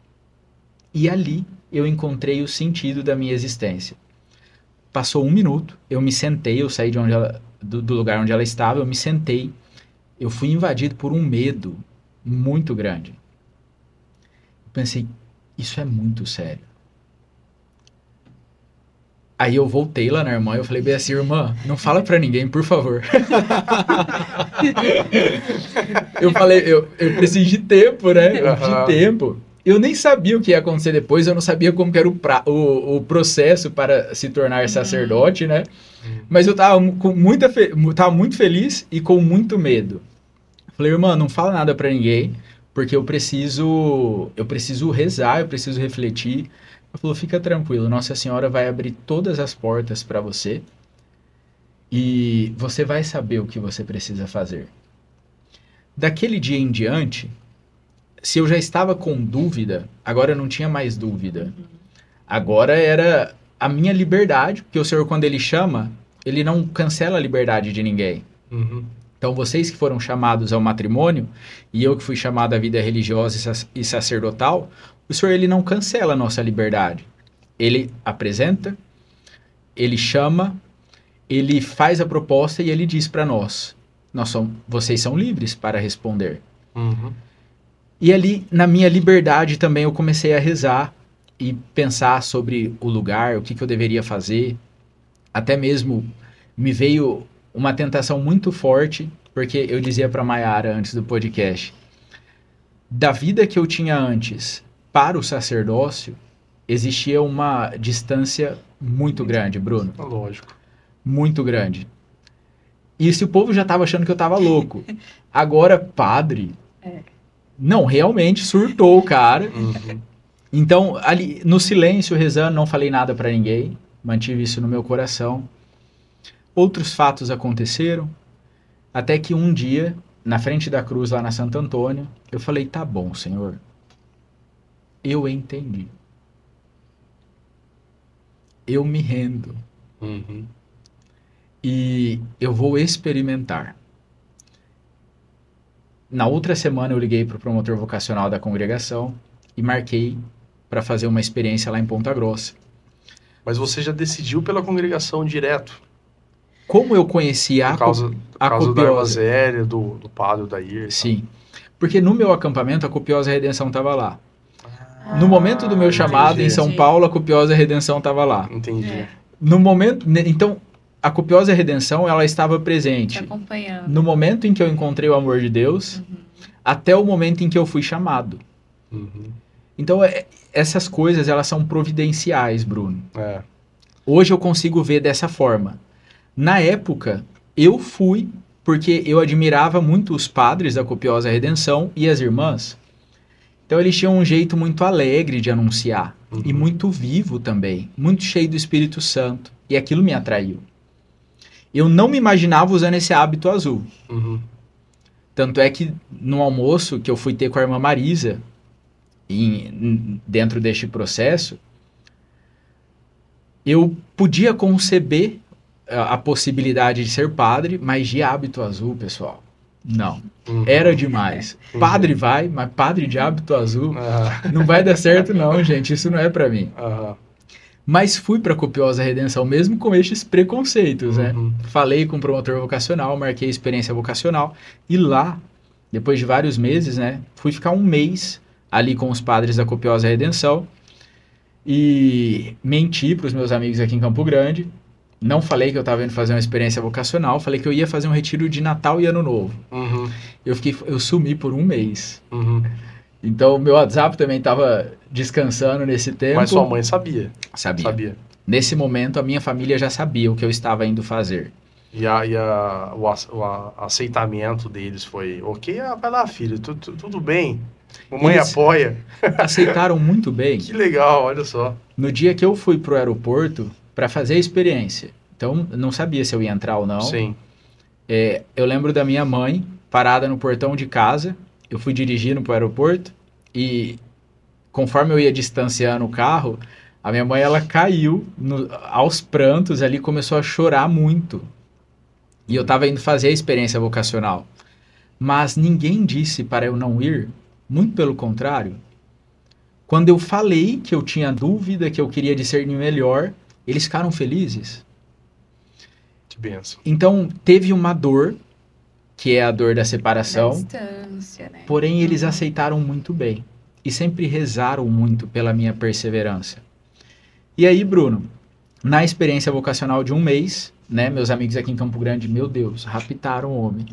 E ali eu encontrei o sentido da minha existência. Passou 1 minuto, eu me sentei, eu saí do lugar onde ela estava, eu me sentei. Eu fui invadido por um medo muito grande. Eu pensei, isso é muito sério. Aí eu voltei lá na irmã, eu falei bem assim, irmã, não fala pra ninguém, por favor. Eu falei, eu preciso de tempo, né? Eu preciso de tempo. Eu nem sabia o que ia acontecer depois, eu não sabia como que era o processo para se tornar sacerdote, né? Mas eu tava muito feliz e com muito medo. Falei, irmã, não fala nada pra ninguém, porque eu preciso rezar, eu preciso refletir. Ela falou, fica tranquilo, Nossa Senhora vai abrir todas as portas para você e você vai saber o que você precisa fazer. Daquele dia em diante, se eu já estava com dúvida, agora eu não tinha mais dúvida. Agora era a minha liberdade, porque o Senhor, quando Ele chama, Ele não cancela a liberdade de ninguém. Então, vocês que foram chamados ao matrimônio, e eu que fui chamado à vida religiosa e sacerdotal, o Senhor, Ele não cancela a nossa liberdade. Ele apresenta, Ele chama, Ele faz a proposta e Ele diz para nós, vocês são livres para responder. E ali, na minha liberdade também, eu comecei a rezar e pensar sobre o lugar, o que eu deveria fazer. até mesmo me veio uma tentação muito forte, porque eu dizia para Maiara antes do podcast, da vida que eu tinha antes para o sacerdócio, existia uma distância muito grande, Bruno.
Lógico.
Muito grande. E se o povo já estava achando que eu estava louco, agora padre... Não, realmente surtou o cara.
Uhum.
Então, ali, no silêncio, rezando, não falei nada para ninguém. Mantive isso no meu coração. Outros fatos aconteceram. Até que um dia, na frente da cruz, lá na Santo Antônio, eu falei, tá bom, Senhor. Eu entendi. Eu me rendo.
Uhum.
E eu vou experimentar. Na outra semana eu liguei para o promotor vocacional da congregação e marquei para fazer uma experiência lá em Ponta Grossa.
Mas você já decidiu pela congregação direto?
Como eu conhecia
Por causa da irmã Zélia, do padre Dair?
Sim, porque no meu acampamento a Copiosa Redenção estava lá. No momento do meu chamado em São Paulo, a Copiosa Redenção estava lá.
Entendi.
No momento, então, a Copiosa Redenção, ela estava presente
acompanhando.
No momento em que eu encontrei o amor de Deus, até o momento em que eu fui chamado.
Uhum.
Então, essas coisas, elas são providenciais, Bruno.
É.
Hoje eu consigo ver dessa forma. Na época, eu fui porque eu admirava muito os padres da Copiosa Redenção e as irmãs. Então, eles tinham um jeito muito alegre de anunciar. E muito vivo também. Muito cheio do Espírito Santo. E aquilo me atraiu. Eu não me imaginava usando esse hábito azul.
Uhum.
Tanto é que no almoço que eu fui ter com a irmã Marisa, dentro deste processo, eu podia conceber a possibilidade de ser padre, mas de hábito azul, pessoal, não. Era demais. Padre vai, mas padre de hábito azul não vai dar certo não, gente. Isso não é pra mim. Mas fui para a Copiosa Redenção, mesmo com estes preconceitos, né? Falei com o promotor vocacional, marquei a experiência vocacional. E lá, depois de vários meses, né? Fui ficar um mês ali com os padres da Copiosa Redenção. E menti para os meus amigos aqui em Campo Grande. Não falei que eu estava indo fazer uma experiência vocacional. Falei que eu ia fazer um retiro de Natal e Ano Novo. Eu sumi por um mês. Então, meu WhatsApp também estava descansando nesse tempo.
Mas sua mãe sabia?
Sabia. Nesse momento, a minha família já sabia o que eu estava indo fazer.
E o aceitamento deles foi, ok, vai lá, filho, tudo bem. Mamãe
Eles
apoia.
Aceitaram muito bem.
Que legal, olha só.
No dia que eu fui pro aeroporto para fazer a experiência, então não sabia se eu ia entrar ou não.
Sim.
Eu lembro da minha mãe parada no portão de casa. Eu fui dirigindo pro aeroporto e conforme eu ia distanciando o carro, a minha mãe ela caiu aos prantos ali, começou a chorar muito. E eu estava indo fazer a experiência vocacional. Mas ninguém disse para eu não ir, muito pelo contrário. Quando eu falei que eu tinha dúvida, que eu queria discernir melhor, eles ficaram felizes.
Que benção.
Então, teve uma dor, que é a dor da separação.
Da distância, né?
Porém, eles aceitaram muito bem. E sempre rezaram muito pela minha perseverança. E aí, Bruno, na experiência vocacional de um mês, né, meus amigos aqui em Campo Grande, meu Deus, raptaram o homem.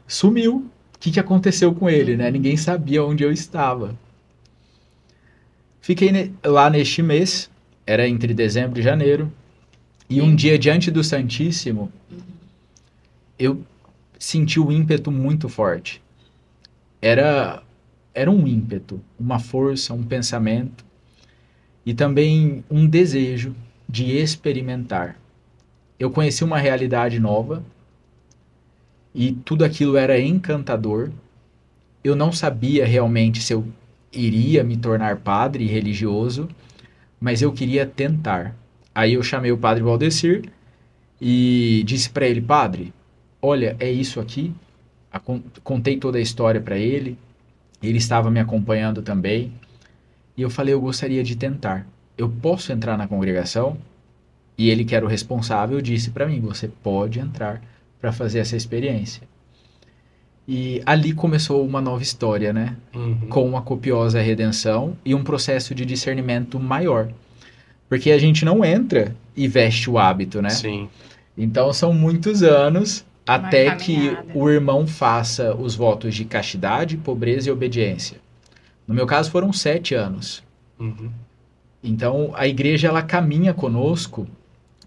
Sumiu. O que aconteceu com ele, né? Ninguém sabia onde eu estava. Fiquei lá neste mês, era entre dezembro e janeiro, e um dia diante do Santíssimo, eu senti um ímpeto muito forte. Era um ímpeto, uma força, um pensamento, e também um desejo de experimentar. Eu conheci uma realidade nova, e tudo aquilo era encantador. Eu não sabia realmente se eu iria me tornar padre religioso, mas eu queria tentar. Aí eu chamei o padre Valdecir e disse para ele: padre, olha, é isso aqui. Contei toda a história para ele. Ele estava me acompanhando também. E eu falei: eu gostaria de tentar. Eu posso entrar na congregação? E ele, que era o responsável, disse para mim: você pode entrar para fazer essa experiência. E ali começou uma nova história, né? Com uma copiosa redenção e um processo de discernimento maior. Porque a gente não entra e veste o hábito, né?
Sim.
Então são muitos anos até que
caminhada.
o irmão faça os votos de castidade, pobreza e obediência. No meu caso foram 7 anos.
Uhum.
Então a igreja ela caminha conosco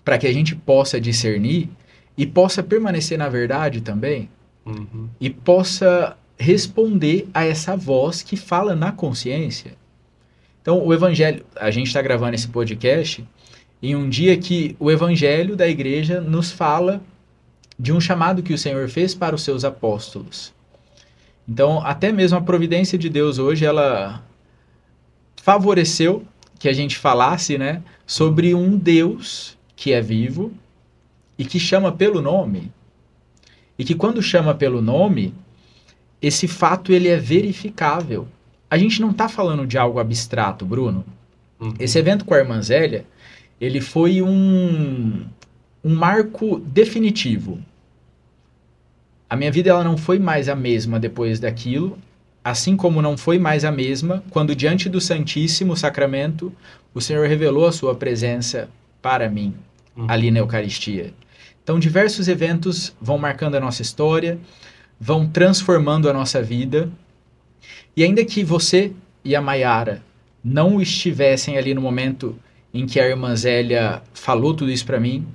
para que a gente possa discernir e possa permanecer na verdade também
Uhum.
e possa responder a essa voz que fala na consciência. Então o evangelho, a gente está gravando esse podcast em um dia que o evangelho da igreja nos fala de um chamado que o Senhor fez para os seus apóstolos. Então, até mesmo a providência de Deus hoje, ela favoreceu que a gente falasse, né, sobre um Deus que é vivo e que chama pelo nome. E que quando chama pelo nome, esse fato ele é verificável. A gente não está falando de algo abstrato, Bruno.
Uhum.
Esse evento com a irmã Zélia, ele foi um marco definitivo. A minha vida ela não foi mais a mesma depois daquilo, assim como não foi mais a mesma quando diante do Santíssimo Sacramento o Senhor revelou a sua presença para mim, ali na Eucaristia. Então diversos eventos vão marcando a nossa história, vão transformando a nossa vida, e ainda que você e a Maiara não estivessem ali no momento em que a irmã Zélia falou tudo isso para mim,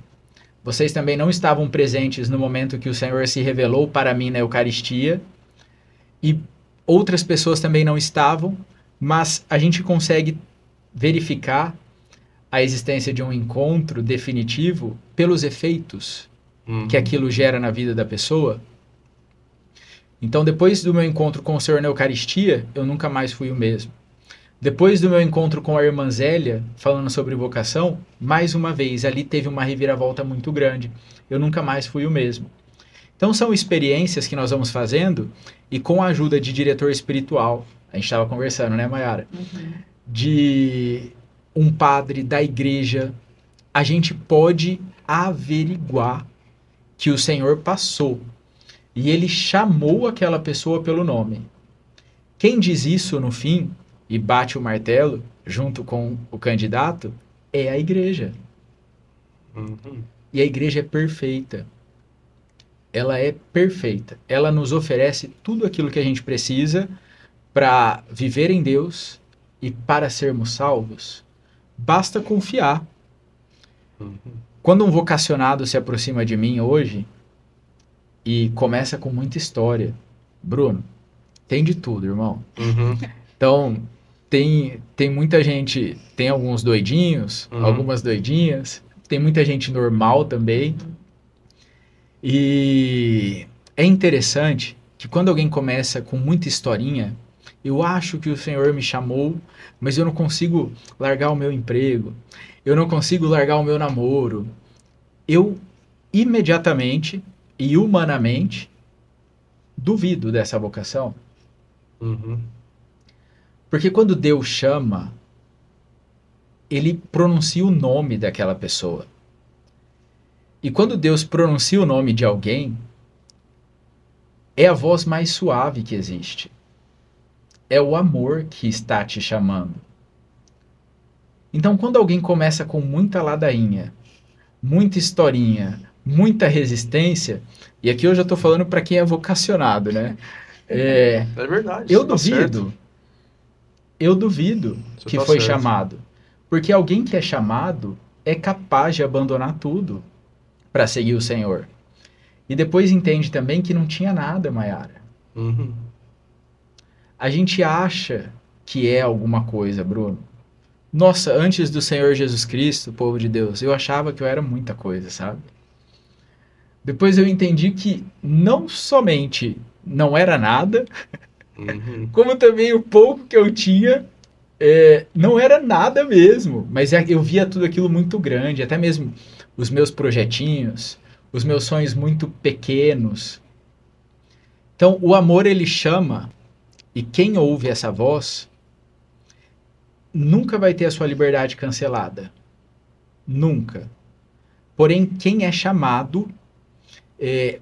vocês também não estavam presentes no momento que o Senhor se revelou para mim na Eucaristia, e outras pessoas também não estavam, mas a gente consegue verificar a existência de um encontro definitivo pelos efeitos que aquilo gera na vida da pessoa. Então, depois do meu encontro com o Senhor na Eucaristia, eu nunca mais fui o mesmo. Depois do meu encontro com a irmã Zélia, falando sobre vocação, mais uma vez, ali teve uma reviravolta muito grande. Eu nunca mais fui o mesmo. Então são experiências que nós vamos fazendo e com a ajuda de diretor espiritual, a gente estava conversando, né, Maiara?
Uhum.
De um padre da igreja, a gente pode averiguar que o Senhor passou e ele chamou aquela pessoa pelo nome. Quem diz isso no fim e bate o martelo junto com o candidato é a igreja.
Uhum.
E a igreja é perfeita. Ela é perfeita. Ela nos oferece tudo aquilo que a gente precisa para viver em Deus e para sermos salvos. Basta confiar.
Uhum.
Quando um vocacionado se aproxima de mim hoje e começa com muita história, Bruno, tem de tudo, irmão.
Uhum.
Então, tem muita gente, tem alguns doidinhos, algumas doidinhas, tem muita gente normal também. E é interessante que quando alguém começa com muita historinha, eu acho que o Senhor me chamou, mas eu não consigo largar o meu emprego, eu não consigo largar o meu namoro. Eu imediatamente e humanamente duvido dessa vocação.
Uhum.
Porque quando Deus chama, ele pronuncia o nome daquela pessoa. E quando Deus pronuncia o nome de alguém, é a voz mais suave que existe. É o amor que está te chamando. Então, quando alguém começa com muita ladainha, muita historinha, muita resistência, e aqui eu já estou falando para quem é vocacionado, né?
É verdade.
Eu
tá certo.
duvido. Eu duvido
Você
que
tá
foi
certo.
chamado. Porque alguém que é chamado é capaz de abandonar tudo para seguir o Senhor. E depois entende também que não tinha nada, Maiara.
Uhum.
A gente acha que é alguma coisa, Bruno. Nossa, antes do Senhor Jesus Cristo, povo de Deus, eu achava que eu era muita coisa, sabe? Depois eu entendi que não somente não era nada,
Uhum.
como também o pouco que eu tinha não era nada mesmo. Mas eu via tudo aquilo muito grande, até mesmo os meus projetinhos, os meus sonhos muito pequenos. Então, o amor, ele chama, e quem ouve essa voz nunca vai ter a sua liberdade cancelada. Nunca. Porém, quem é chamado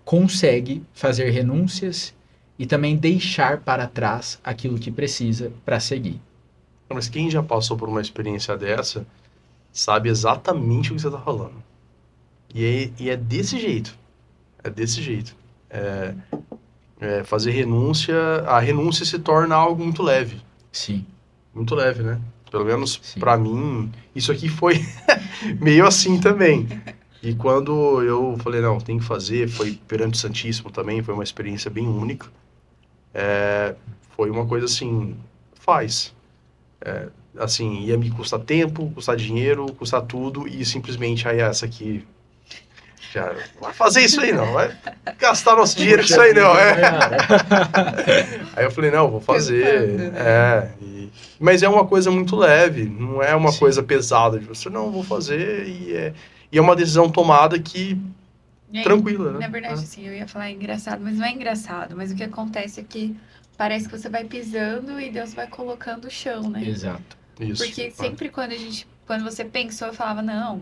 consegue fazer renúncias e também deixar para trás aquilo que precisa para seguir.
Mas quem já passou por uma experiência dessa, sabe exatamente o que você tá falando. E é desse jeito. É desse jeito. Fazer renúncia... A renúncia se torna algo muito leve.
Sim.
Muito leve, né? Pelo menos
Sim.
pra mim, isso aqui foi meio assim também. E quando eu falei, não, tem que fazer, foi perante o Santíssimo também, foi uma experiência bem única. Foi uma coisa assim, faz. Assim, ia me custar tempo, custar dinheiro, custar tudo, e simplesmente, aí essa aqui, já, vai fazer isso aí não, vai gastar nosso dinheiro com isso aí não. Aí eu falei, não, vou fazer. Mas é uma coisa muito leve, não é uma coisa pesada de você, não, vou fazer, e é uma decisão tomada que tranquila, né?
Na verdade, assim, eu ia falar engraçado, mas não é engraçado. Mas o que acontece é que parece que você vai pisando e Deus vai colocando o chão, né?
Exato.
Isso.
Porque sempre quando você pensou, eu falava, não,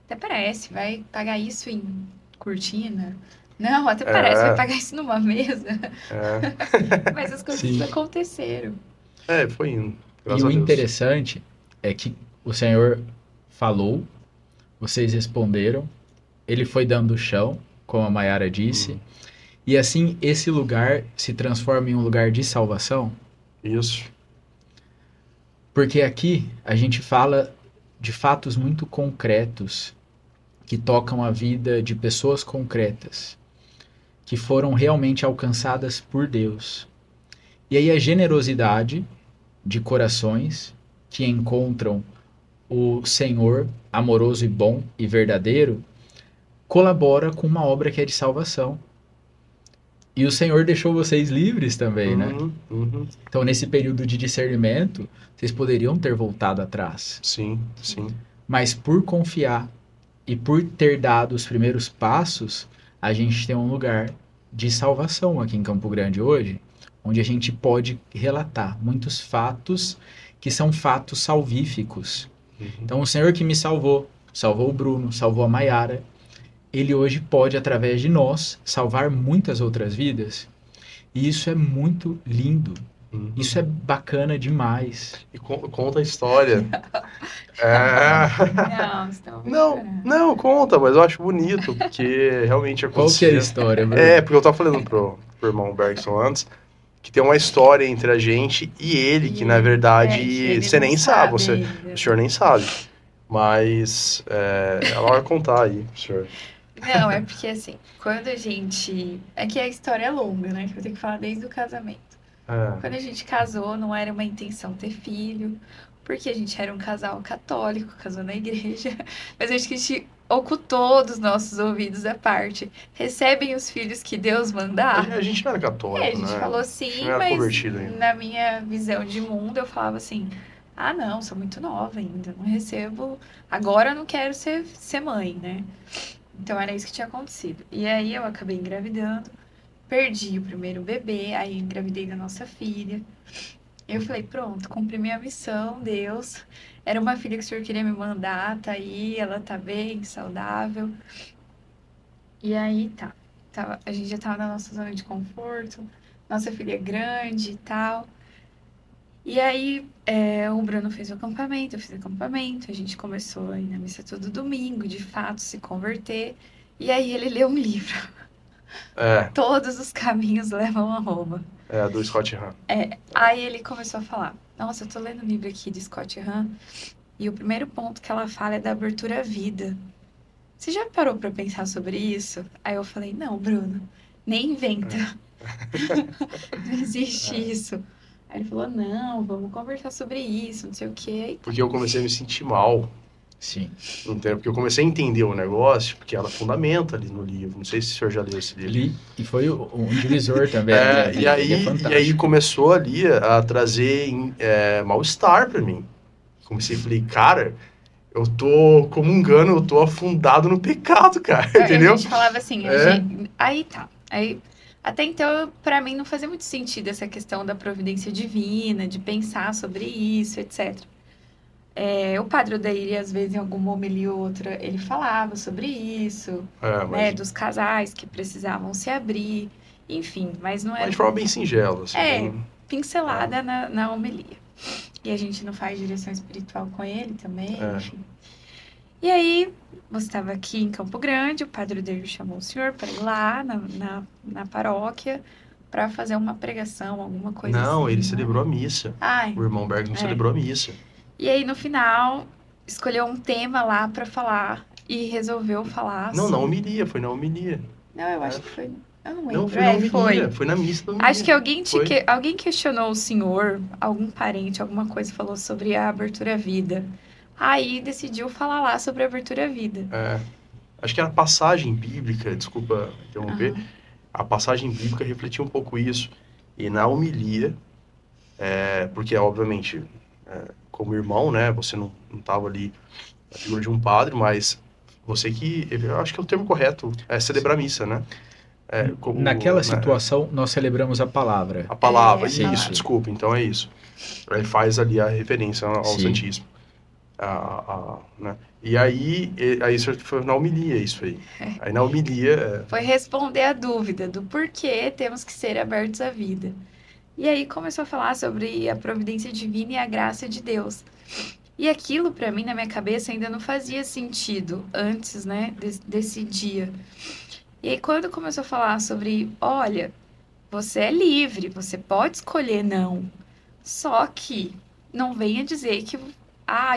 até parece, vai pagar isso em cortina. Não, até parece, vai pagar isso numa mesa. Mas as coisas aconteceram.
Foi indo.
E o interessante é que o Senhor falou, vocês responderam, ele foi dando o chão, como a Mayara disse, e assim esse lugar se transforma em um lugar de salvação.
Isso.
Porque aqui a gente fala de fatos muito concretos que tocam a vida de pessoas concretas, que foram realmente alcançadas por Deus. E aí a generosidade de corações que encontram o Senhor amoroso e bom e verdadeiro colabora com uma obra que é de salvação. E o Senhor deixou vocês livres também, né? Então, nesse período de discernimento, vocês poderiam ter voltado atrás.
Sim, sim.
Mas por confiar e por ter dado os primeiros passos, a gente tem um lugar de salvação aqui em Campo Grande hoje, onde a gente pode relatar muitos fatos que são fatos salvíficos. Então, o Senhor que me salvou o Bruno, salvou a Mayara, ele hoje pode, através de nós, salvar muitas outras vidas. E isso é muito lindo. Isso é bacana demais.
E conta a história. Não, conta, mas eu acho bonito, porque realmente aconteceu.
Qual que é a história, Bruno?
Porque eu tava falando pro irmão Bergson antes, que tem uma história entre a gente e ele, que na verdade você nem sabe, o senhor nem sabe. Mas ela vai contar aí, senhor.
Não, é porque assim, quando a gente... É que a história é longa, né? Eu tenho que falar desde o casamento. Quando a gente casou, não era uma intenção ter filho, porque a gente era um casal católico, casou na igreja. Mas acho que a gente ocultou dos nossos ouvidos a parte. Recebem os filhos que Deus mandar.
A gente não era católico, né?
A gente falou sim, mas na minha visão de mundo, eu falava assim... Ah, não, sou muito nova ainda, não recebo... Agora eu não quero ser mãe, né? Então era isso que tinha acontecido. E aí eu acabei engravidando, perdi o primeiro bebê, aí engravidei da nossa filha. Eu falei, pronto, cumpri minha missão, Deus. Era uma filha que o senhor queria me mandar, tá aí, ela tá bem, saudável. E aí a gente já tava na nossa zona de conforto, nossa filha é grande e tal. E aí, o Bruno fez o acampamento, eu fiz o acampamento, a gente começou a ir na missa todo domingo, de fato, se converter. E aí ele leu um livro. Todos os caminhos levam a Roma.
Do Scott Hahn.
Aí ele começou a falar, nossa, eu tô lendo um livro aqui de Scott Hahn, e o primeiro ponto que ela fala é da abertura à vida. Você já parou pra pensar sobre isso? Aí eu falei, não, Bruno, nem inventa. Não existe isso. Aí ele falou, não, vamos conversar sobre isso, não sei o quê.
Porque eu comecei a me sentir mal.
Sim.
Porque eu comecei a entender o negócio, porque ela fundamenta ali no livro. Não sei se o senhor já leu esse livro.
Li, e foi um divisor também.
E aí começou ali a trazer mal-estar pra mim. Comecei a falar, cara, eu tô comungando, eu tô afundado no pecado, cara, entendeu?
A gente falava assim, aí tá, aí... Até então, para mim, não fazia muito sentido essa questão da providência divina, de pensar sobre isso, etc. O padre Odair, às vezes, em alguma homilia ou outra, ele falava sobre isso, né, dos casais que precisavam se abrir, enfim, mas não era...
Mas de forma bem singela. Assim,
pincelada na homilia. E a gente não faz direção espiritual com ele também, enfim. E aí, você estava aqui em Campo Grande, o padre Odeir chamou o senhor para ir lá na paróquia para fazer uma pregação, alguma coisa assim.
Não, ele
né?
celebrou a missa.
Ai,
O irmão Berg não celebrou a missa.
e aí, no final, escolheu um tema lá para falar e resolveu falar
Não, na
sobre...
homilia, foi na homilia.
Não, eu acho que foi... Eu não lembro.
Não, foi na homilia,
foi.
foi na missa da homilia.
Acho que alguém,
Foi.
alguém questionou o senhor, algum parente, alguma coisa, falou sobre a abertura à vida. Aí decidiu falar lá sobre a abertura à vida.
É, acho que a passagem bíblica, desculpa interromper, a passagem bíblica refletia um pouco isso. E na homilia, porque obviamente, como irmão, né, você não estava ali na figura de um padre, mas você que, eu acho que é o termo correto, é celebrar a missa, né?
Naquela situação, nós celebramos a palavra.
A palavra,
Sim.
isso, desculpa, então é isso. Ele faz ali a referência ao
Sim.
Santíssimo. Né? E aí isso foi na homilia, isso aí. Aí na homilia...
Foi responder a dúvida do porquê temos que ser abertos à vida. E aí começou a falar sobre a providência divina e a graça de Deus. E aquilo, para mim, na minha cabeça, ainda não fazia sentido antes, né, desse dia. E aí, quando começou a falar sobre, olha, você é livre, você pode escolher não. Só que não venha dizer que,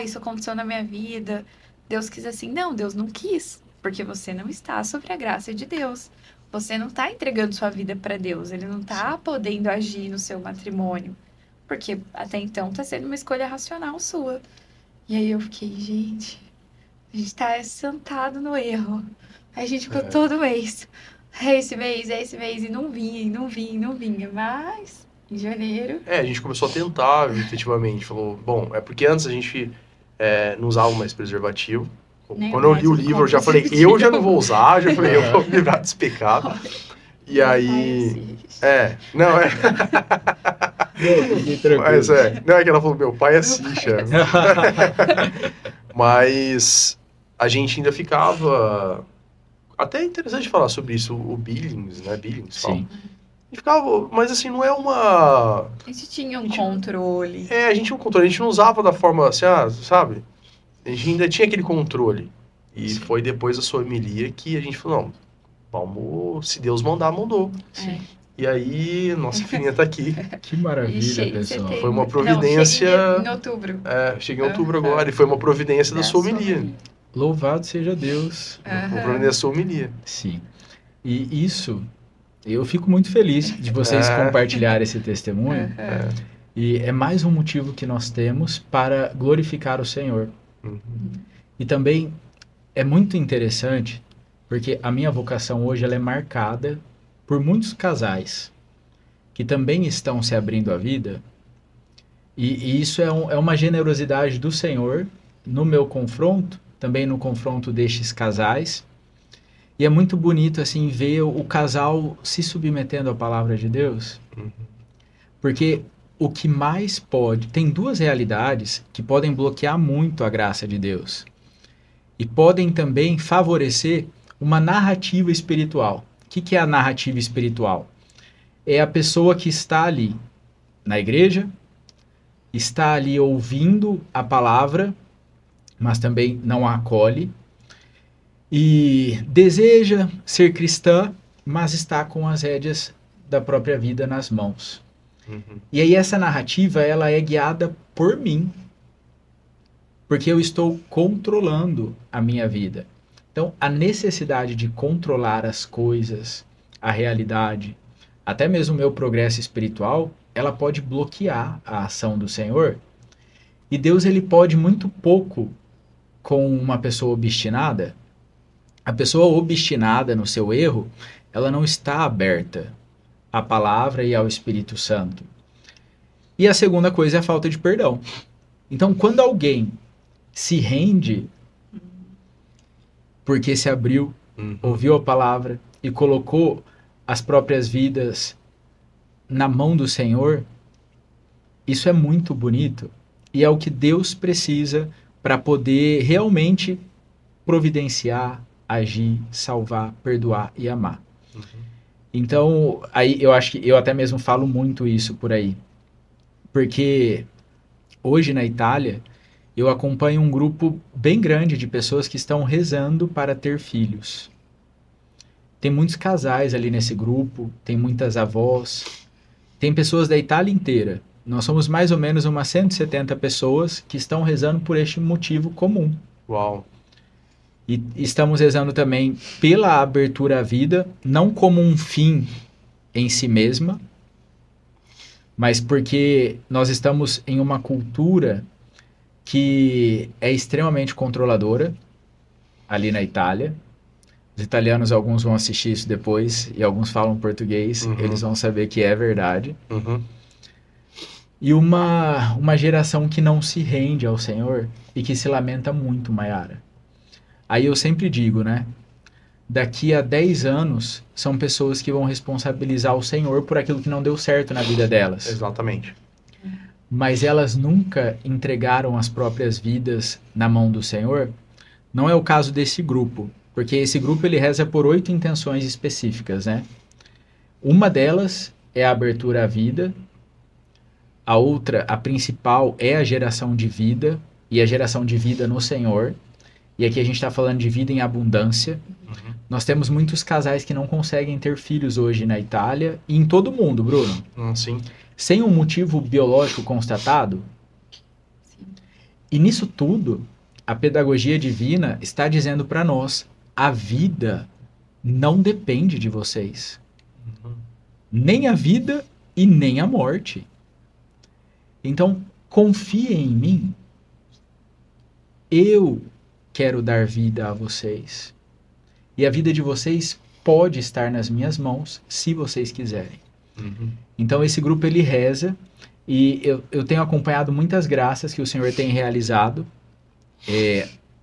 isso aconteceu na minha vida, Deus quis assim. Não, Deus não quis, porque você não está sobre a graça de Deus. Você não está entregando sua vida para Deus, Ele não está podendo agir no seu matrimônio, porque até então está sendo uma escolha racional sua. E aí eu fiquei, gente, a gente está sentado no erro. Aí a gente ficou todo mês. É esse mês, e não vinha. Mas, em janeiro...
a gente começou a tentar, efetivamente. Falou, bom, é porque antes a gente não usava mais preservativo.
Nem
Quando eu li o
mais
livro, eu já falei, eu já não vou usar, já falei, eu vou me livrar desse pecado. E aí... Não, mas não é que ela falou, meu pai assiste. Mas a gente ainda ficava... Até é interessante falar sobre isso, o Billings, né? Billings, fala.
Sim.
A gente ficava, mas assim, não é uma...
A gente tinha um controle.
A gente tinha um controle, a gente não usava da forma assim, sabe? A gente ainda tinha aquele controle. E
Sim.
foi depois da sua homilia que a gente falou, não, vamos, se Deus mandar, mandou.
Sim.
E aí, nossa filhinha tá aqui.
Que maravilha, pessoal.
Foi uma providência...
Não, cheguei em outubro.
Cheguei em outubro agora, e foi uma providência da sua homilia.
Louvado seja Deus.
Uma providência da sua homilia.
Sim. E isso, eu fico muito feliz de vocês compartilharem esse testemunho. E é mais um motivo que nós temos para glorificar o Senhor. E também é muito interessante, porque a minha vocação hoje ela é marcada por muitos casais que também estão se abrindo à vida. E isso é uma generosidade do Senhor no meu confronto, também no confronto destes casais. E é muito bonito assim ver o casal se submetendo à palavra de Deus. Porque o que mais pode... Tem duas realidades que podem bloquear muito a graça de Deus. E podem também favorecer uma narrativa espiritual. O que é a narrativa espiritual? É a pessoa que está ali na igreja, está ali ouvindo a palavra, mas também não a acolhe, e deseja ser cristã, mas está com as rédeas da própria vida nas mãos. E aí essa narrativa, ela é guiada por mim, porque eu estou controlando a minha vida. Então, a necessidade de controlar as coisas, a realidade, até mesmo o meu progresso espiritual, ela pode bloquear a ação do Senhor. E Deus, ele pode muito pouco com uma pessoa obstinada. A pessoa obstinada no seu erro, ela não está aberta à palavra e ao Espírito Santo. E a segunda coisa é a falta de perdão. Então, quando alguém se rende porque se abriu, ouviu a palavra e colocou as próprias vidas na mão do Senhor, isso é muito bonito e é o que Deus precisa para poder realmente providenciar, agir, salvar, perdoar e amar. Então, aí eu acho que eu até mesmo falo muito isso por aí, porque hoje na Itália eu acompanho um grupo bem grande de pessoas que estão rezando para ter filhos. Tem muitos casais ali nesse grupo, tem muitas avós, tem pessoas da Itália inteira. Nós somos mais ou menos umas 170 pessoas que estão rezando por este motivo comum.
Uau.
E estamos rezando também pela abertura à vida, não como um fim em si mesma, mas porque nós estamos em uma cultura que é extremamente controladora ali na Itália. Os italianos, alguns vão assistir isso depois, e alguns falam português, eles vão saber que é verdade. E uma geração que não se rende ao Senhor e que se lamenta muito, Mayara. Aí eu sempre digo, né? Daqui a 10 anos, são pessoas que vão responsabilizar o Senhor por aquilo que não deu certo na vida delas.
Exatamente.
Mas elas nunca entregaram as próprias vidas na mão do Senhor. Não é o caso desse grupo, porque esse grupo ele reza por 8 intenções específicas, né? Uma delas é a abertura à vida, a outra, a principal, é a geração de vida, e a geração de vida no Senhor. E aqui a gente está falando de vida em abundância. Nós temos muitos casais que não conseguem ter filhos hoje na Itália e em todo o mundo, Bruno.
Sim.
Sem um motivo biológico constatado.
Sim.
E nisso tudo, a pedagogia divina está dizendo para nós, a vida não depende de vocês. Nem a vida e nem a morte. Então, confiem em mim. Eu quero dar vida a vocês. E a vida de vocês pode estar nas minhas mãos, se vocês quiserem. Então, esse grupo, ele reza, e eu tenho acompanhado muitas graças que o Senhor tem realizado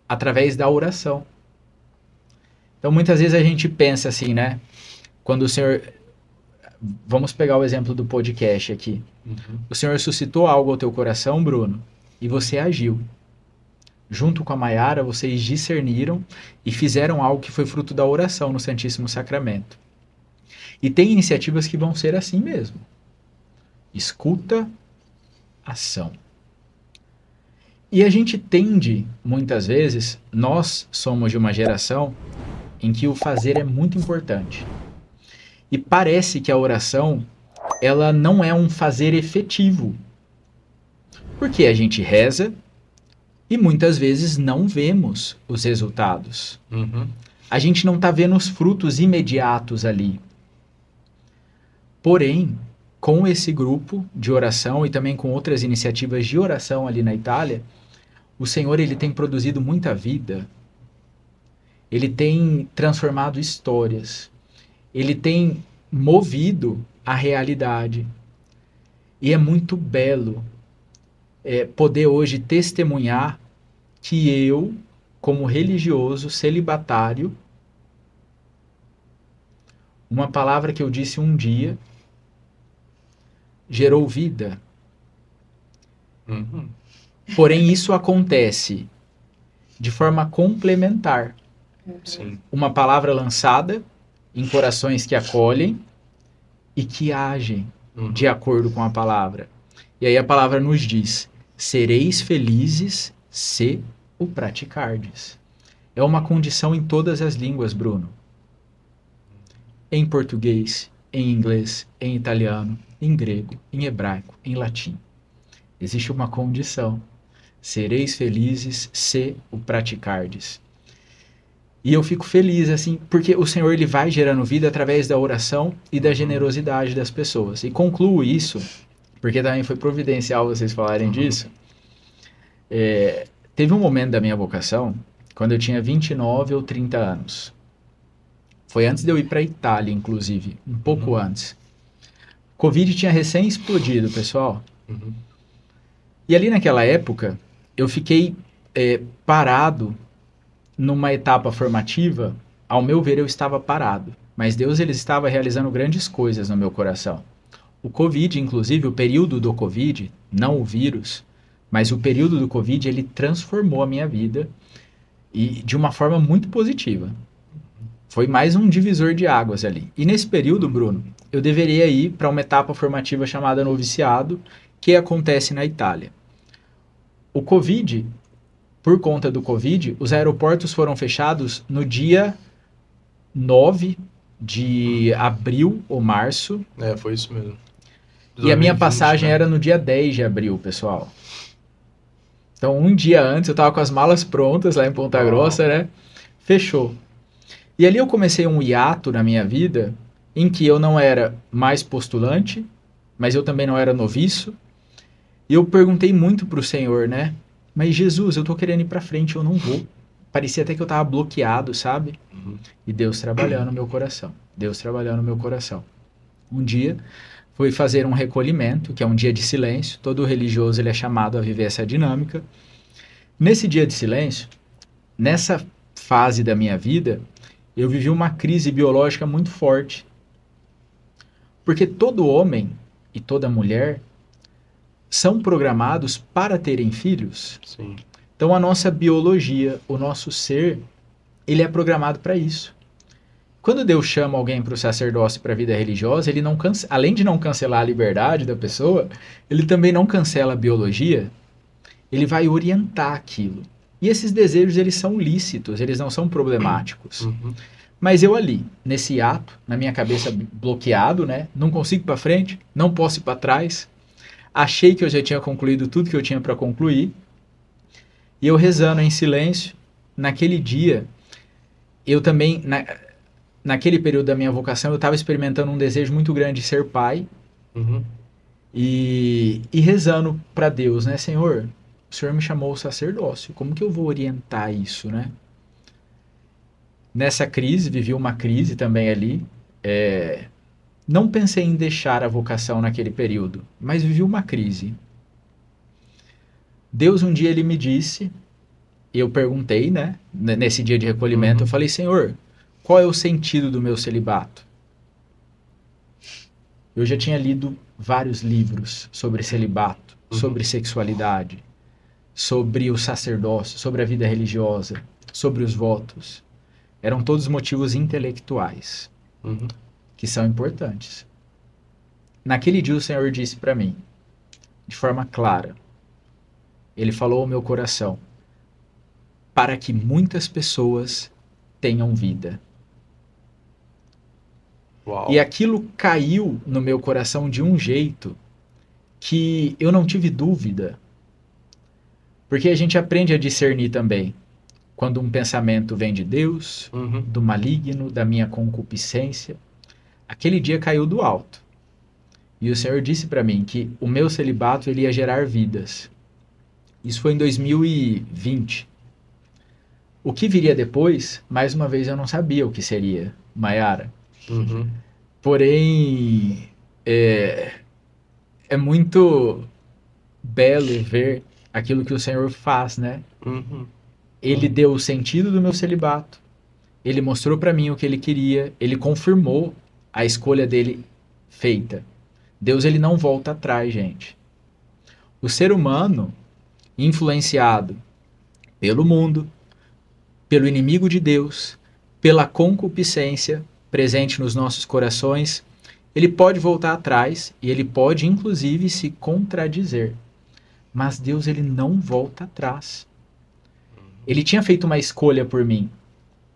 através da oração. Então, muitas vezes a gente pensa assim, né? Quando o Senhor... Vamos pegar o exemplo do podcast aqui. O Senhor suscitou algo ao teu coração, Bruno, e você agiu. Junto com a Mayara, vocês discerniram e fizeram algo que foi fruto da oração no Santíssimo Sacramento. E tem iniciativas que vão ser assim mesmo. Escuta, ação. E a gente tende, muitas vezes, nós somos de uma geração em que o fazer é muito importante. E parece que a oração, ela não é um fazer efetivo. Porque a gente reza e muitas vezes não vemos os resultados. A gente não está vendo os frutos imediatos ali. Porém, com esse grupo de oração e também com outras iniciativas de oração ali na Itália, o Senhor ele tem produzido muita vida. Ele tem transformado histórias. Ele tem movido a realidade. E é muito belo poder hoje testemunhar que eu, como religioso, celibatário, uma palavra que eu disse um dia, gerou vida. Porém, isso acontece de forma complementar.
Sim.
Uma palavra lançada em corações que acolhem e que agem de acordo com a palavra. E aí a palavra nos diz, sereis felizes se o praticardes. É uma condição em todas as línguas, Bruno. Em português, em inglês, em italiano, em grego, em hebraico, em latim. Existe uma condição. Sereis felizes se o praticardes. E eu fico feliz, assim, porque o Senhor ele vai gerando vida através da oração e da generosidade das pessoas. E concluo isso, porque também foi providencial vocês falarem disso. Teve um momento da minha vocação, quando eu tinha 29 ou 30 anos. Foi antes de eu ir para a Itália, inclusive, um pouco antes. Covid tinha recém explodido, pessoal. E ali naquela época, eu fiquei parado numa etapa formativa. Ao meu ver, eu estava parado. Mas Deus ele estava realizando grandes coisas no meu coração. O Covid, inclusive, o período do Covid, não o vírus, mas o período do Covid, ele transformou a minha vida e de uma forma muito positiva. Foi mais um divisor de águas ali. E nesse período, Bruno, eu deveria ir para uma etapa formativa chamada noviciado, que acontece na Itália. O Covid, por conta do Covid, os aeroportos foram fechados no dia 9 de abril ou março.
Foi isso mesmo.
E a minha passagem era no dia 10 de abril, pessoal. Então, um dia antes, eu tava com as malas prontas lá em Ponta Grossa, né? Fechou. E ali eu comecei um hiato na minha vida em que eu não era mais postulante, mas eu também não era noviço. E eu perguntei muito pro Senhor, né? Mas Jesus, eu tô querendo ir pra frente, eu não vou. Parecia até que eu tava bloqueado, sabe? E Deus trabalhando no meu coração. Deus trabalhando no meu coração. Um dia, fui fazer um recolhimento, que é um dia de silêncio. Todo religioso ele é chamado a viver essa dinâmica. Nesse dia de silêncio, nessa fase da minha vida, eu vivi uma crise biológica muito forte. Porque todo homem e toda mulher são programados para terem filhos.
Sim.
Então a nossa biologia, o nosso ser, ele é programado para isso. Quando Deus chama alguém para o sacerdócio, para a vida religiosa, ele não além de não cancelar a liberdade da pessoa, ele também não cancela a biologia, ele vai orientar aquilo. E esses desejos, eles são lícitos, eles não são problemáticos. Mas eu ali, nesse ato, na minha cabeça bloqueado, né? Não consigo ir para frente, não posso ir para trás. Achei que eu já tinha concluído tudo que eu tinha para concluir. E eu rezando em silêncio, naquele dia, eu também, naquele período da minha vocação, eu estava experimentando um desejo muito grande de ser pai. E rezando para Deus, né? Senhor, o Senhor me chamou ao sacerdócio, como que eu vou orientar isso, né? Nessa crise, vivi uma crise também ali. Não pensei em deixar a vocação naquele período, mas vivi uma crise. Deus um dia ele me disse, eu perguntei, né? Nesse dia de recolhimento, eu falei, Senhor, qual é o sentido do meu celibato? Eu já tinha lido vários livros sobre celibato, sobre sexualidade, sobre o sacerdócio, sobre a vida religiosa, sobre os votos. Eram todos motivos intelectuais, que são importantes. Naquele dia o Senhor disse para mim, de forma clara, Ele falou ao meu coração, para que muitas pessoas tenham vida.
Uau.
E aquilo caiu no meu coração de um jeito que eu não tive dúvida. Porque a gente aprende a discernir também. Quando um pensamento vem de Deus, do maligno, da minha concupiscência. Aquele dia caiu do alto. E o Senhor disse para mim que o meu celibato ele ia gerar vidas. Isso foi em 2020. O que viria depois, mais uma vez eu não sabia o que seria, Maiara. Porém, é muito belo ver aquilo que o Senhor faz, né? Ele deu o sentido do meu celibato. Ele mostrou para mim o que ele queria. Ele confirmou a escolha dele feita. Deus ele não volta atrás, gente. O ser humano, influenciado pelo mundo, pelo inimigo de Deus, pela concupiscência presente nos nossos corações, ele pode voltar atrás e ele pode, inclusive, se contradizer. Mas Deus ele não volta atrás. Ele tinha feito uma escolha por mim.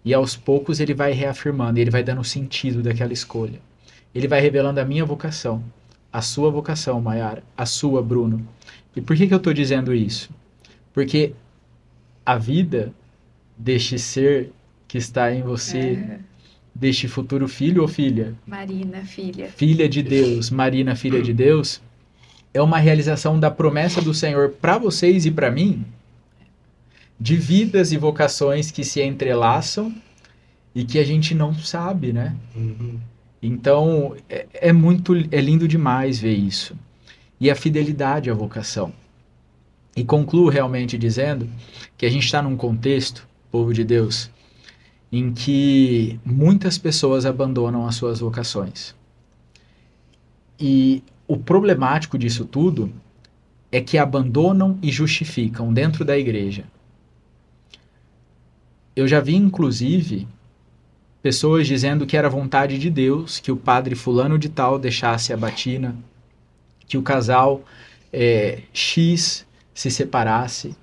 E aos poucos ele vai reafirmando, ele vai dando sentido daquela escolha. Ele vai revelando a minha vocação, a sua vocação, Maiara, a sua, Bruno. E por que eu estou dizendo isso? Porque a vida deste ser que está em você, deste futuro filho ou filha?
Marina, filha.
Filha de Deus, Marina, filha de Deus, é uma realização da promessa do Senhor para vocês e para mim, de vidas e vocações que se entrelaçam e que a gente não sabe, né? Então, é lindo demais ver isso. E a fidelidade à vocação. E concluo realmente dizendo que a gente está num contexto, povo de Deus, em que muitas pessoas abandonam as suas vocações. E o problemático disso tudo é que abandonam e justificam dentro da igreja. Eu já vi, inclusive, pessoas dizendo que era vontade de Deus que o padre fulano de tal deixasse a batina, que o casal X se separasse,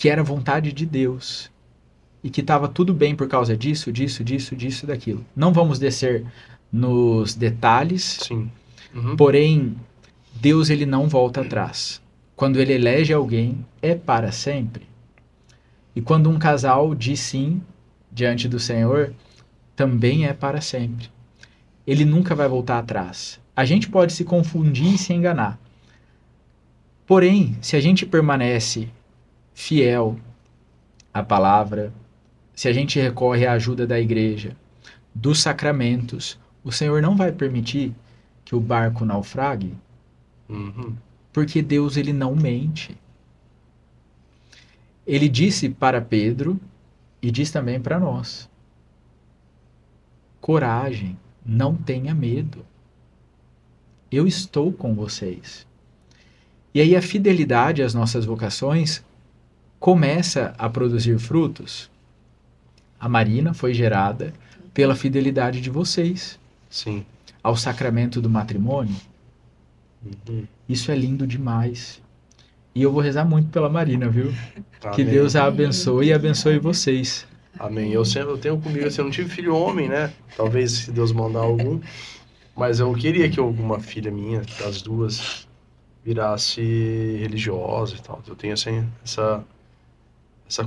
que era vontade de Deus e que estava tudo bem por causa disso, daquilo. Não vamos descer nos detalhes,
Sim. Uhum.
porém, Deus ele não volta atrás. Quando ele elege alguém, é para sempre. E quando um casal diz sim diante do Senhor, também é para sempre. Ele nunca vai voltar atrás. A gente pode se confundir e se enganar. Porém, se a gente permanece fiel à palavra, se a gente recorre à ajuda da igreja, dos sacramentos, o Senhor não vai permitir que o barco naufrague,
Uhum.
porque Deus ele não mente. Ele disse para Pedro e diz também para nós: coragem, não tenha medo. Eu estou com vocês. E aí a fidelidade às nossas vocações começa a produzir frutos. A Marina foi gerada pela fidelidade de vocês
Sim.
ao sacramento do matrimônio.
Uhum.
Isso é lindo demais. E eu vou rezar muito pela Marina, viu? Que
Amém.
Deus a abençoe e abençoe vocês.
Amém. Eu tenho comigo, assim, eu não tive filho homem, né? Talvez se Deus mandar algum. Mas eu queria que alguma filha minha, das duas, virasse religiosa e tal. Eu tenho assim, essa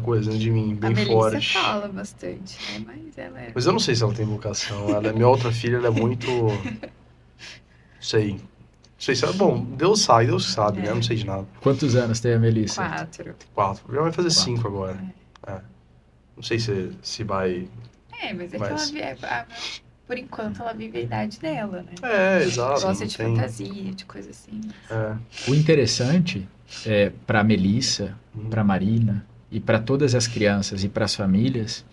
coisa de mim, bem
A Melissa
forte.
fala bastante, né? Mas ela é...
Mas eu não sei se ela tem vocação. Minha outra filha, ela é muito... Não sei se ela... Bom, Deus sabe, né? Eu não sei de nada.
Quantos anos tem a Melissa?
4.
4. Já vai fazer
4.
5 agora. É. Não sei se vai...
Mas é
Mas-
que ela por enquanto ela vive a idade dela, né?
Exato.
Gosta
não
de
tem-
fantasia, de coisa assim.
É.
O interessante é para a Melissa, para a Marina e para todas as crianças e para as famílias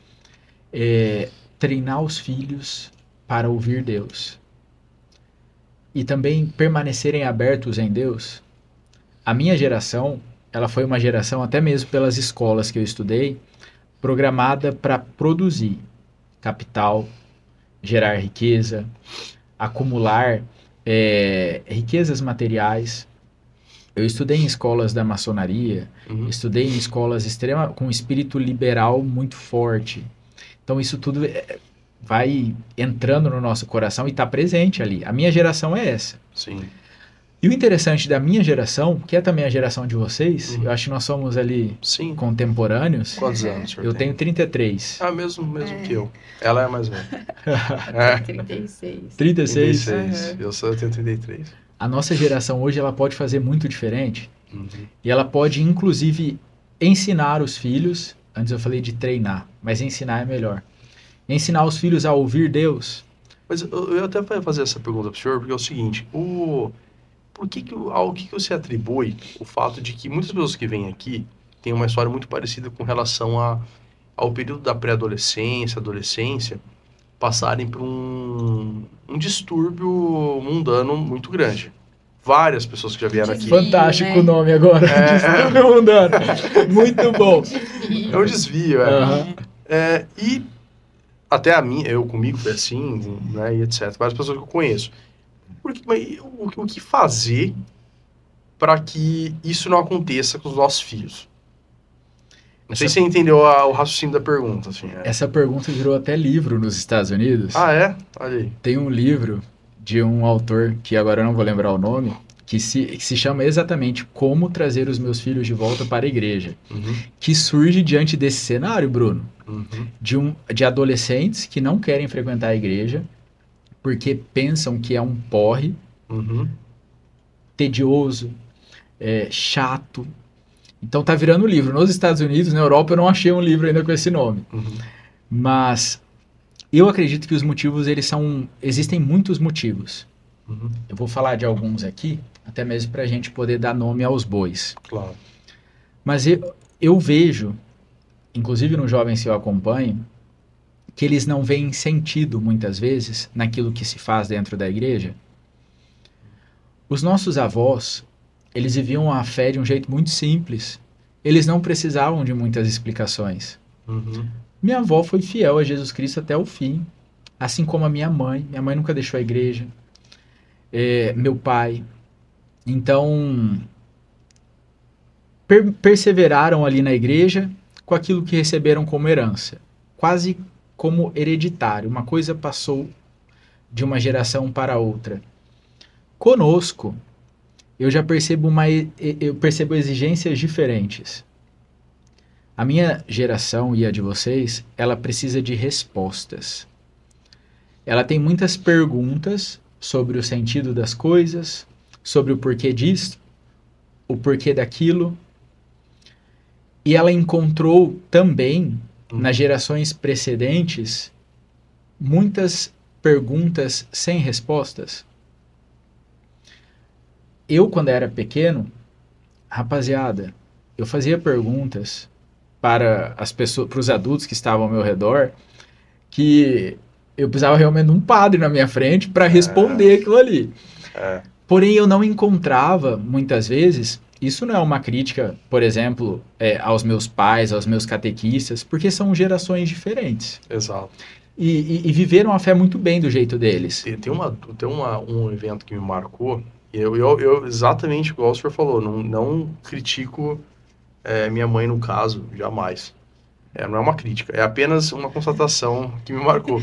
é treinar os filhos para ouvir Deus e também permanecerem abertos em Deus. A minha geração, ela foi uma geração, até mesmo pelas escolas que eu estudei, programada para produzir capital, gerar riqueza, acumular riquezas materiais. Eu estudei em escolas da maçonaria,
Uhum.
estudei em escolas com espírito liberal muito forte. Então isso tudo vai entrando no nosso coração e está presente ali. A minha geração é essa.
Sim.
E o interessante da minha geração, que é também a geração de vocês,
Uhum.
eu acho que nós somos ali
Sim.
contemporâneos.
Quantos anos o senhor
Eu
tem?
tenho 33.
Mesmo que eu. Ela é a mais velha. É.
36.
36.
36. Eu tenho 33.
A nossa geração hoje ela pode fazer muito diferente
Uhum.
e ela pode inclusive ensinar os filhos, antes eu falei de treinar, mas ensinar é melhor. Ensinar os filhos a ouvir Deus.
Mas eu até vou fazer essa pergunta para o senhor, porque é o seguinte, ao que você atribui o fato de que muitas pessoas que vêm aqui têm uma história muito parecida com relação ao período da pré-adolescência, adolescência, passarem por um distúrbio mundano muito grande. Várias pessoas que já vieram aqui.
Desvio.
Fantástico
né?
o nome agora. Distúrbio mundano. Muito bom.
É um desvio,
Aham.
E até eu comigo foi assim, né, e etc. Várias pessoas que eu conheço. Mas o que fazer para que isso não aconteça com os nossos filhos? Não sei se você entendeu o raciocínio da pergunta. Assim,
Essa pergunta virou até livro nos Estados Unidos.
é? Olha aí.
Tem um livro de um autor, que agora eu não vou lembrar o nome, que se chama exatamente Como Trazer os Meus Filhos de Volta para a Igreja.
Uhum,
Que surge diante desse cenário, Bruno,
uhum,
de adolescentes que não querem frequentar a igreja porque pensam que é um porre,
uhum.
tedioso, chato. Então tá virando livro. Nos Estados Unidos, na Europa, eu não achei um livro ainda com esse nome.
Uhum.
Mas eu acredito que os motivos, existem muitos motivos.
Uhum.
Eu vou falar de alguns aqui, até mesmo para a gente poder dar nome aos bois.
Claro.
Mas eu vejo, inclusive nos jovens que eu acompanho, que eles não veem sentido, muitas vezes, naquilo que se faz dentro da igreja. Os nossos avós, eles viviam a fé de um jeito muito simples. Eles não precisavam de muitas explicações.
Uhum.
Minha avó foi fiel a Jesus Cristo até o fim, assim como a minha mãe. Minha mãe nunca deixou a igreja. Meu pai. Então, perseveraram ali na igreja com aquilo que receberam como herança, quase como hereditário, uma coisa passou de uma geração para outra. Conosco, eu já percebo exigências diferentes. A minha geração e a de vocês, ela precisa de respostas. Ela tem muitas perguntas sobre o sentido das coisas, sobre o porquê disso, o porquê daquilo. E ela encontrou também, nas gerações precedentes, muitas perguntas sem respostas. Eu, quando era pequeno, rapaziada, eu fazia perguntas para as pessoas, para os adultos que estavam ao meu redor, que eu precisava realmente de um padre na minha frente para responder aquilo ali. Porém, eu não encontrava, muitas vezes, isso não é uma crítica, por exemplo, aos meus pais, aos meus catequistas, porque são gerações diferentes.
Exato.
E viveram a fé muito bem do jeito deles.
Tem um evento que me marcou, eu exatamente igual o senhor falou, não critico minha mãe no caso, jamais. Não é uma crítica, é apenas uma constatação que me marcou.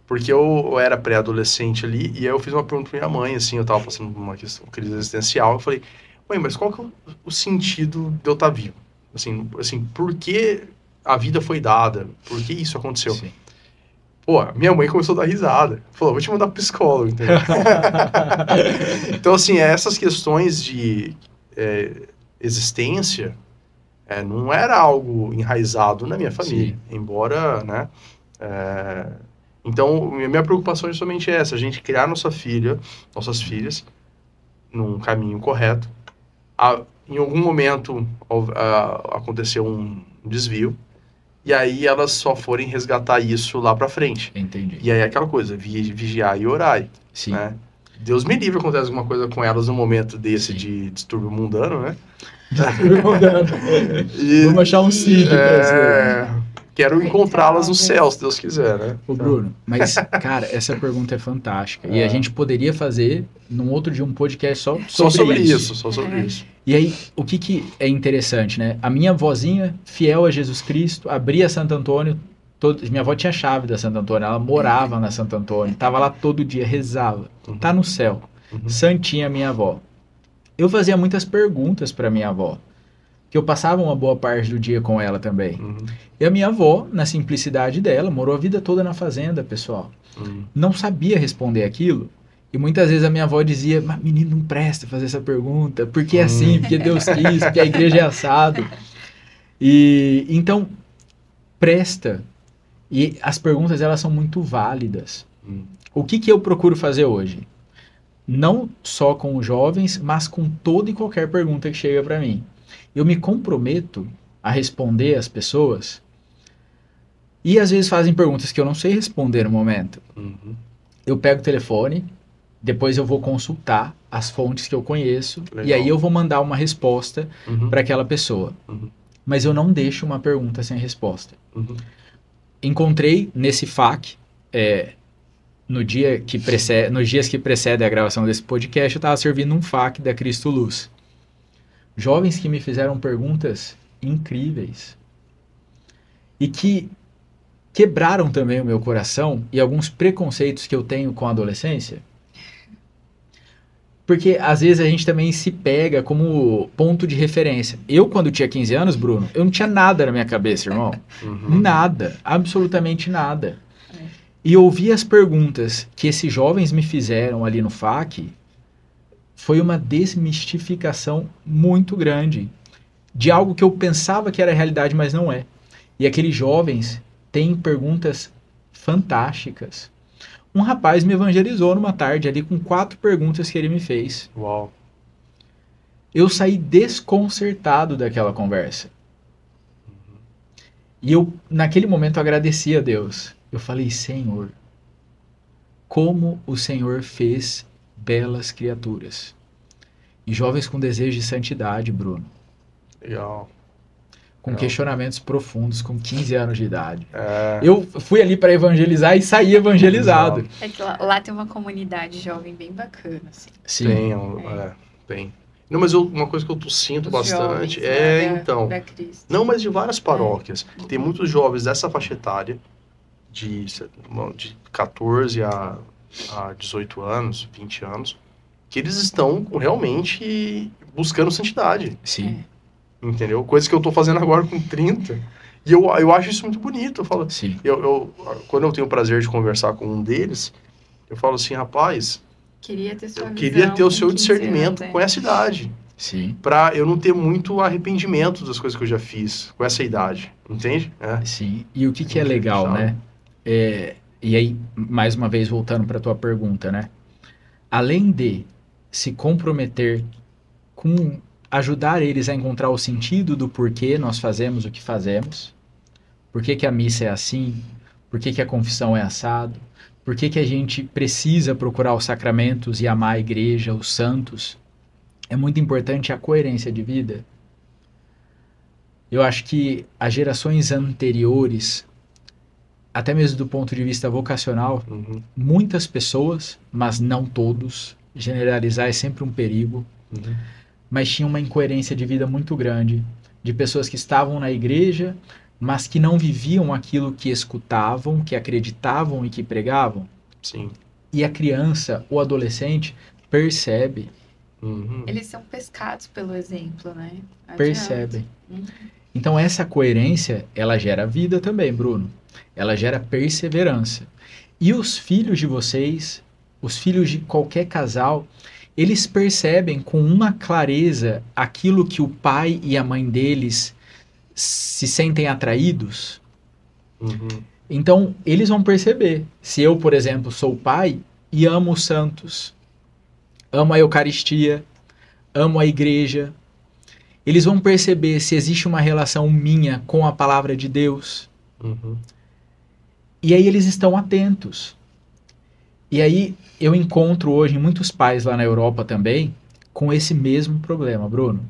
Porque eu era pré-adolescente ali, e aí eu fiz uma pergunta pra minha mãe, assim, eu tava passando por uma crise existencial, eu falei, mãe, mas qual que é o sentido de eu estar vivo? Assim, por que a vida foi dada? Por que isso aconteceu?
Sim.
Pô, minha mãe começou a dar risada. Falou, vou te mandar pro psicólogo, entendeu? Então, assim, essas questões de existência não era algo enraizado na minha família. Sim. Embora, né? Então, minha preocupação é justamente essa, a gente criar nossas filhas, num caminho correto. Em algum momento aconteceu um desvio, e aí elas só forem resgatar isso lá pra frente.
Entendi.
E aí aquela coisa, vigiar e orar.
Sim.
Né? Deus me livre acontece alguma coisa com elas no momento desse de distúrbio mundano, né?
Distúrbio mundano. Vamos achar um sítio pra
Quero encontrá-las no céu, se Deus quiser, né?
Ô, Bruno, mas, cara, essa pergunta é fantástica. E a gente poderia fazer, num outro dia, um podcast só sobre isso.
Só sobre isso.
E aí, o que é interessante, né? A minha avózinha, fiel a Jesus Cristo, abria Santo Antônio. Minha avó tinha chave da Santo Antônio, ela morava na Santo Antônio, tava lá todo dia, rezava. Tá no céu. Santinha, minha avó. Eu fazia muitas perguntas para minha avó, que eu passava uma boa parte do dia com ela também. E a minha avó, na simplicidade dela, morou a vida toda na fazenda, pessoal. Não sabia responder aquilo. E muitas vezes a minha avó dizia, mas menino, não presta fazer essa pergunta. Porque é assim, porque Deus quis, porque a igreja é assado. E então, presta. E as perguntas, elas são muito válidas. O que eu procuro fazer hoje? Não só com os jovens, mas com toda e qualquer pergunta que chega para mim. Eu me comprometo a responder às pessoas e às vezes fazem perguntas que eu não sei responder no momento. Eu pego o telefone, depois eu vou consultar as fontes que eu conheço. Legal. E aí eu vou mandar uma resposta para aquela pessoa. Mas eu não deixo uma pergunta sem resposta. Encontrei nesse FAQ, nos dias que precedem a gravação desse podcast, eu estava servindo um FAQ da Cristo Luz. Jovens que me fizeram perguntas incríveis e que quebraram também o meu coração e alguns preconceitos que eu tenho com a adolescência. Porque às vezes a gente também se pega como ponto de referência. Eu, quando tinha 15 anos, Bruno, eu não tinha nada na minha cabeça, irmão. Nada, absolutamente nada. E ouvir as perguntas que esses jovens me fizeram ali no FAQ foi uma desmistificação muito grande de algo que eu pensava que era realidade, mas não é. E aqueles jovens têm perguntas fantásticas. Um rapaz me evangelizou numa tarde ali com 4 perguntas que ele me fez.
Uau.
Eu saí desconcertado daquela conversa. E eu, naquele momento, agradeci a Deus. Eu falei, Senhor, como o Senhor fez belas criaturas. E jovens com desejo de santidade, Bruno.
Legal.
Com questionamentos profundos, com 15 anos de idade. Eu fui ali para evangelizar e saí evangelizado.
É que lá tem uma comunidade jovem bem bacana, assim.
Sim.
Tem. Não, mas uma coisa que eu sinto bastante
jovens, da Cristo.
Não, mas de várias paróquias. Tem muitos jovens dessa faixa etária, de 14 a 18 anos, 20 anos, que eles estão realmente buscando santidade.
Sim.
Entendeu? Coisa que eu tô fazendo agora com 30. E eu acho isso muito bonito. Eu falo,
Sim.
Quando eu tenho o prazer de conversar com um deles, eu falo assim, rapaz,
queria
ter o seu discernimento com essa idade.
Sim.
Pra eu não ter muito arrependimento das coisas que eu já fiz com essa idade. Entende?
Sim. E o que é legal, né? E aí, mais uma vez, voltando para a tua pergunta, né? Além de se comprometer com ajudar eles a encontrar o sentido do porquê nós fazemos o que fazemos, por que a missa é assim, por que a confissão é assado, por que a gente precisa procurar os sacramentos e amar a igreja, os santos, é muito importante a coerência de vida. Eu acho que as gerações anteriores, até mesmo do ponto de vista vocacional, muitas pessoas, mas não todos, generalizar é sempre um perigo, mas tinha uma incoerência de vida muito grande, de pessoas que estavam na igreja, mas que não viviam aquilo que escutavam, que acreditavam e que pregavam.
Sim.
E a criança, o adolescente, percebe.
Eles são pescados pelo exemplo, né?
Percebem. Então essa coerência, ela gera vida também, Bruno. Ela gera perseverança. E os filhos de vocês, os filhos de qualquer casal, eles percebem com uma clareza aquilo que o pai e a mãe deles se sentem atraídos. Então, eles vão perceber. Se eu, por exemplo, sou pai e amo os santos, amo a Eucaristia, amo a igreja, eles vão perceber se existe uma relação minha com a palavra de Deus. E aí eles estão atentos. E aí eu encontro hoje muitos pais lá na Europa também com esse mesmo problema, Bruno.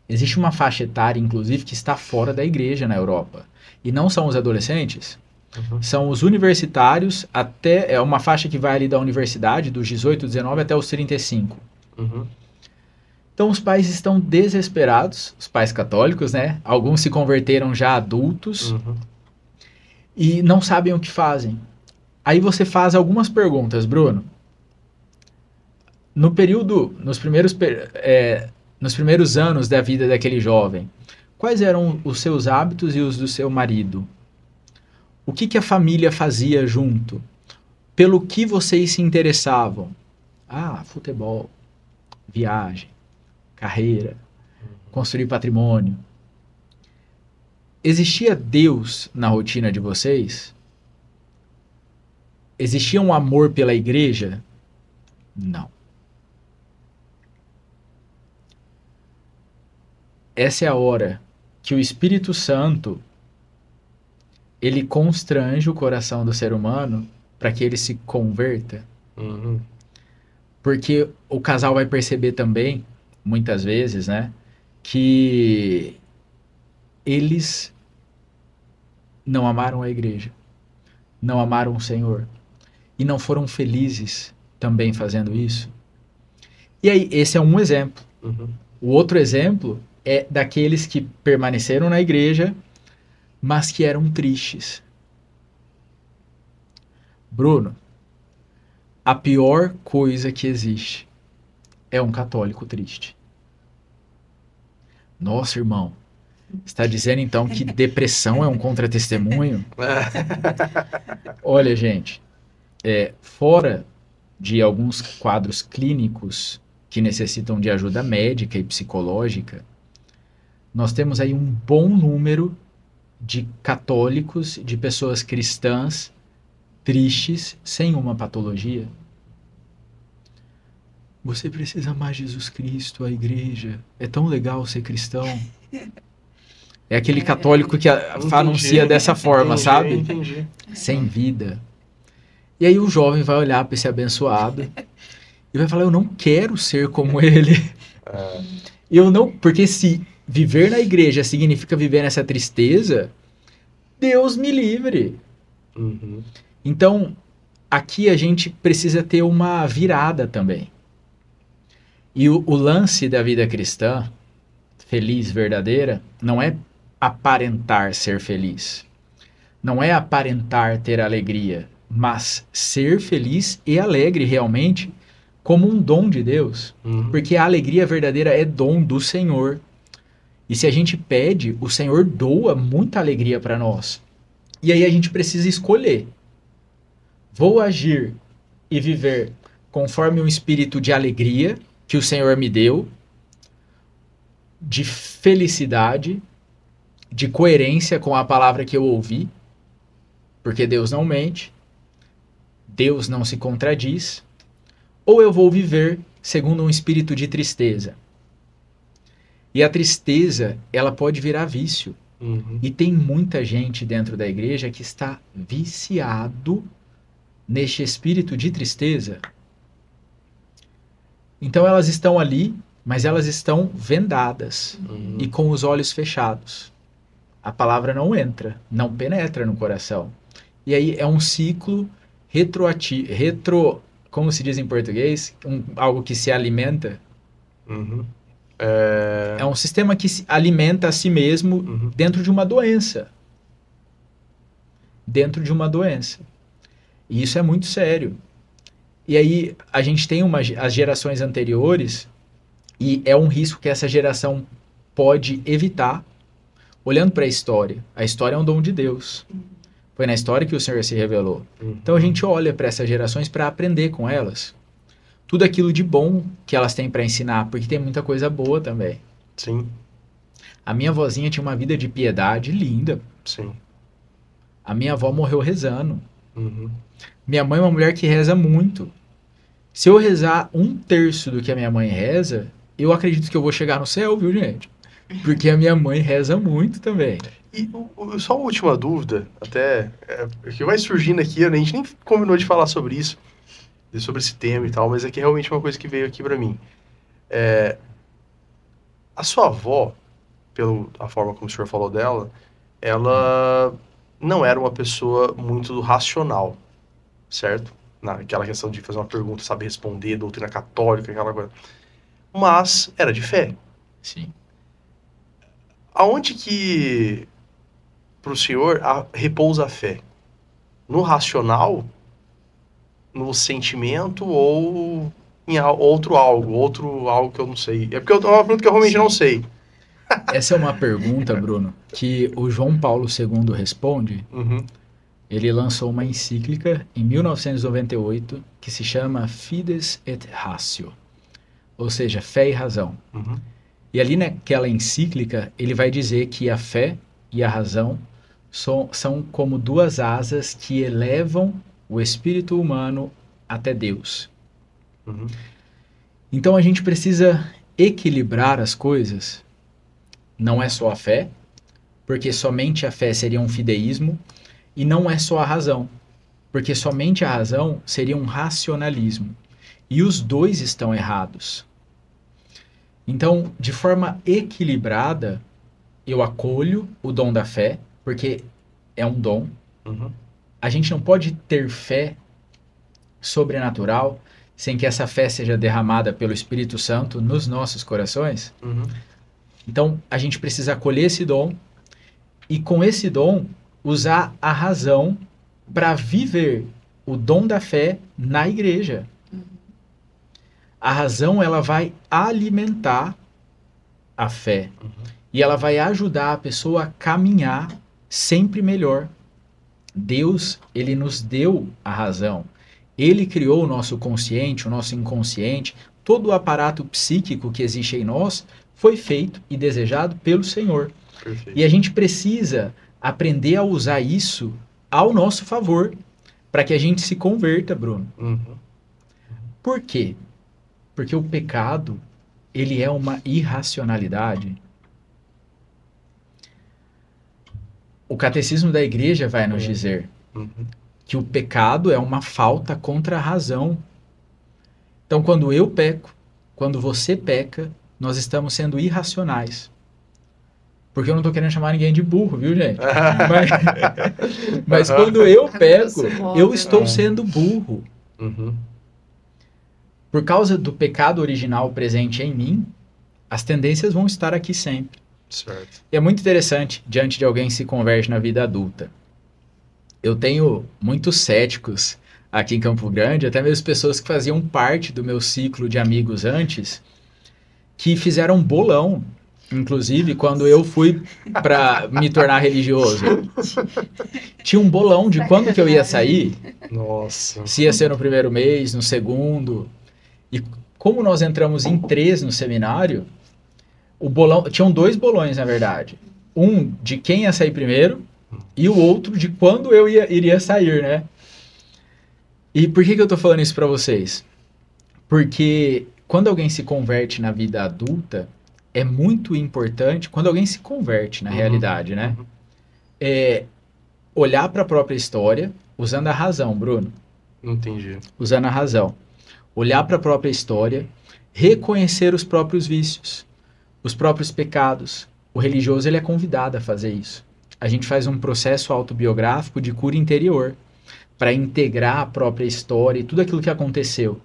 Existe uma faixa etária, inclusive, que está fora da igreja na Europa. E não são os adolescentes, são os universitários, é uma faixa que vai ali da universidade, dos 18, 19 até os 35. Então os pais estão desesperados, os pais católicos, né? Alguns se converteram já adultos e não sabem o que fazem. Aí você faz algumas perguntas, Bruno. Nos primeiros anos da vida daquele jovem, quais eram os seus hábitos e os do seu marido? O que a família fazia junto? Pelo que vocês se interessavam? Futebol, viagem, carreira, construir patrimônio. Existia Deus na rotina de vocês? Existia um amor pela igreja? Não. Essa é a hora que o Espírito Santo ele constrange o coração do ser humano para que ele se converta. Porque o casal vai perceber também, muitas vezes, né, que eles não amaram a igreja, não amaram o Senhor e não foram felizes também fazendo isso. E aí, esse é um exemplo. O outro exemplo é daqueles que permaneceram na igreja, mas que eram tristes. Bruno, a pior coisa que existe é um católico triste. Nossa, irmão, está dizendo então que depressão é um contratestemunho? Olha, gente, fora de alguns quadros clínicos que necessitam de ajuda médica e psicológica, nós temos aí um bom número de católicos, de pessoas cristãs tristes, sem uma patologia. Você precisa amar Jesus Cristo, a igreja. É tão legal ser cristão. É aquele católico que anuncia dessa forma, sabe?
Entendi.
Sem vida. E aí o jovem vai olhar para esse abençoado e vai falar, eu não quero ser como ele. Porque se viver na igreja significa viver nessa tristeza, Deus me livre. Então, aqui a gente precisa ter uma virada também. E o lance da vida cristã, feliz, verdadeira, não é aparentar ser feliz. Não é aparentar ter alegria, mas ser feliz e alegre realmente como um dom de Deus. Porque a alegria verdadeira é dom do Senhor. E se a gente pede, o Senhor doa muita alegria para nós. E aí a gente precisa escolher. Vou agir e viver conforme um espírito de alegria que o Senhor me deu, de felicidade, de coerência com a palavra que eu ouvi, porque Deus não mente, Deus não se contradiz, ou eu vou viver segundo um espírito de tristeza. E a tristeza, ela pode virar vício. E tem muita gente dentro da igreja que está viciado neste espírito de tristeza. Então elas estão ali, mas elas estão vendadas e com os olhos fechados. A palavra não entra, não penetra no coração. E aí é um ciclo como se diz em português, algo que se alimenta. É um sistema que se alimenta a si mesmo dentro de uma doença. Dentro de uma doença. E isso é muito sério. E aí a gente tem as gerações anteriores, e é um risco que essa geração pode evitar, olhando para a história. A história é um dom de Deus. Foi na história que o Senhor se revelou. Então a gente olha para essas gerações para aprender com elas. Tudo aquilo de bom que elas têm para ensinar, porque tem muita coisa boa também.
Sim.
A minha avózinha tinha uma vida de piedade linda.
Sim.
A minha avó morreu rezando. Minha mãe é uma mulher que reza muito. Se eu rezar 1/3 do que a minha mãe reza, eu acredito que eu vou chegar no céu, viu, gente? Porque a minha mãe reza muito também.
E só uma última dúvida, até que vai surgindo aqui, a gente nem combinou de falar sobre isso, sobre esse tema e tal, mas é que realmente é uma coisa que veio aqui pra mim. A sua avó, pela forma como o senhor falou dela, ela não era uma pessoa muito racional, certo? Naquela questão de fazer uma pergunta, saber responder, doutrina católica, aquela coisa. Mas era de fé.
Sim.
Aonde que, pro senhor, repousa a fé? No racional? No sentimento? Ou em outro algo que eu não sei? É porque é uma pergunta que eu realmente não sei.
Essa é uma pergunta, Bruno, que o João Paulo II responde. Ele lançou uma encíclica em 1998 que se chama Fides et Ratio, ou seja, fé e razão. E ali naquela encíclica ele vai dizer que a fé e a razão são como duas asas que elevam o espírito humano até Deus. Então a gente precisa equilibrar as coisas. Não é só a fé, porque somente a fé seria um fideísmo, e não é só a razão, porque somente a razão seria um racionalismo. E os dois estão errados. Então, de forma equilibrada, eu acolho o dom da fé, porque é um dom. A gente não pode ter fé sobrenatural sem que essa fé seja derramada pelo Espírito Santo nos nossos corações. Então, a gente precisa acolher esse dom e, com esse dom, usar a razão para viver o dom da fé na igreja. A razão, ela vai alimentar a fé. E ela vai ajudar a pessoa a caminhar sempre melhor. Deus, ele nos deu a razão. Ele criou o nosso consciente, o nosso inconsciente. Todo o aparato psíquico que existe em nós foi feito e desejado pelo Senhor.
Perfeito.
E a gente precisa aprender a usar isso ao nosso favor, para que a gente se converta, Bruno. Por quê? Porque o pecado, ele é uma irracionalidade. O catecismo da igreja vai nos dizer que o pecado é uma falta contra a razão. Então, quando eu peco, quando você peca, nós estamos sendo irracionais. Porque eu não tô querendo chamar ninguém de burro, viu, gente? Mas quando eu peco, eu estou sendo burro. por causa do pecado original presente em mim, as tendências vão estar aqui sempre.
Certo.
E é muito interessante, diante de alguém que se converte na vida adulta. Eu tenho muitos céticos aqui em Campo Grande, até mesmo pessoas que faziam parte do meu ciclo de amigos antes, que fizeram bolão, inclusive, quando eu fui para me tornar religioso. Tinha um bolão de quando que eu ia sair,
Nossa.
se ia ser no primeiro mês, no segundo. E como nós entramos em 3 no seminário, o bolão, tinham 2 bolões, na verdade. Um de quem ia sair primeiro e o outro de quando eu iria sair, né? E por que eu tô falando isso para vocês? Porque quando alguém se converte na vida adulta, é muito importante, quando alguém se converte na realidade, né? É olhar para a própria história, usando a razão, Bruno.
Entendi.
Usando a razão. Olhar para a própria história, reconhecer os próprios vícios, os próprios pecados. O religioso, ele é convidado a fazer isso. A gente faz um processo autobiográfico de cura interior para integrar a própria história e tudo aquilo que aconteceu.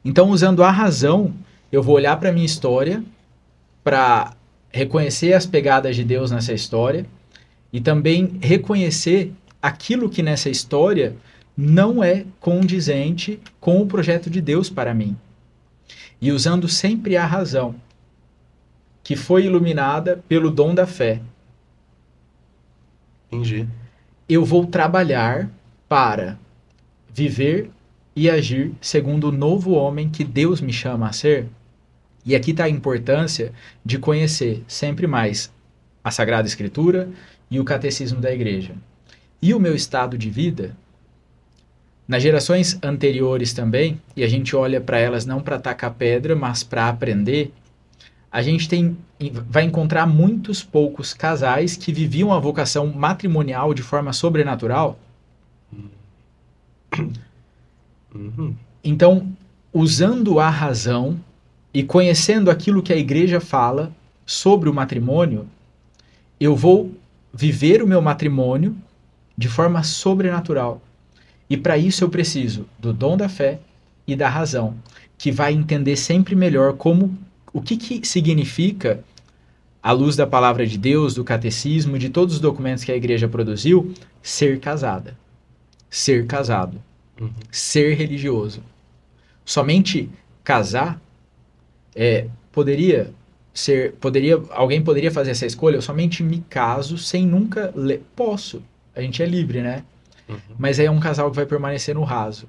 Então, usando a razão, eu vou olhar para a minha história para reconhecer as pegadas de Deus nessa história e também reconhecer aquilo que nessa história não é condizente com o projeto de Deus para mim. E usando sempre a razão, que foi iluminada pelo dom da fé.
Entendi.
Eu vou trabalhar para viver e agir segundo o novo homem que Deus me chama a ser. E aqui está a importância de conhecer sempre mais a Sagrada Escritura e o Catecismo da Igreja. E o meu estado de vida, nas gerações anteriores também, e a gente olha para elas não para tacar pedra, mas para aprender, a gente vai encontrar muitos poucos casais que viviam a vocação matrimonial de forma sobrenatural. Então, usando a razão e conhecendo aquilo que a igreja fala sobre o matrimônio, eu vou viver o meu matrimônio de forma sobrenatural. E para isso eu preciso do dom da fé e da razão, que vai entender sempre melhor o que significa, à luz da palavra de Deus, do catecismo, de todos os documentos que a igreja produziu, ser casada, ser casado, ser religioso. Somente casar alguém poderia fazer essa escolha? Eu somente me caso sem nunca posso. A gente é livre, né? Mas aí é um casal que vai permanecer no raso.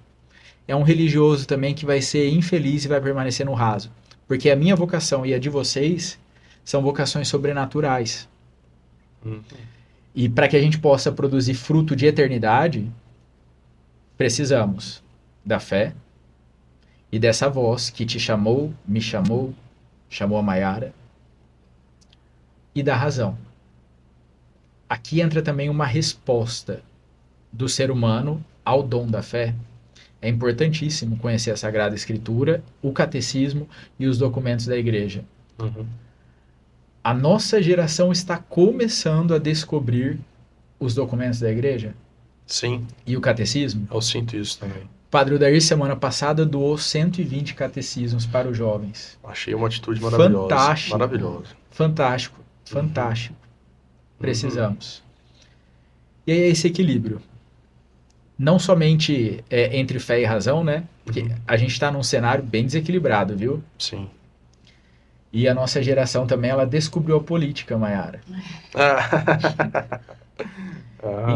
É um religioso também que vai ser infeliz e vai permanecer no raso. Porque a minha vocação e a de vocês são vocações sobrenaturais. E para que a gente possa produzir fruto de eternidade, precisamos da fé e dessa voz que te chamou, me chamou, chamou a Maiara, e da razão. Aqui entra também uma resposta do ser humano ao dom da fé. É importantíssimo conhecer a Sagrada Escritura, o Catecismo e os documentos da Igreja. A nossa geração está começando a descobrir os documentos da Igreja?
Sim.
E o Catecismo?
Eu sinto isso também.
Padre Odair, semana passada, doou 120 catecismos para os jovens.
Achei uma atitude maravilhosa.
Fantástico.
Maravilhoso.
Fantástico. Fantástico. Precisamos. E aí é esse equilíbrio. Não somente entre fé e razão, né? Porque a gente está num cenário bem desequilibrado, viu?
Sim.
E a nossa geração também, ela descobriu a política, Maiara.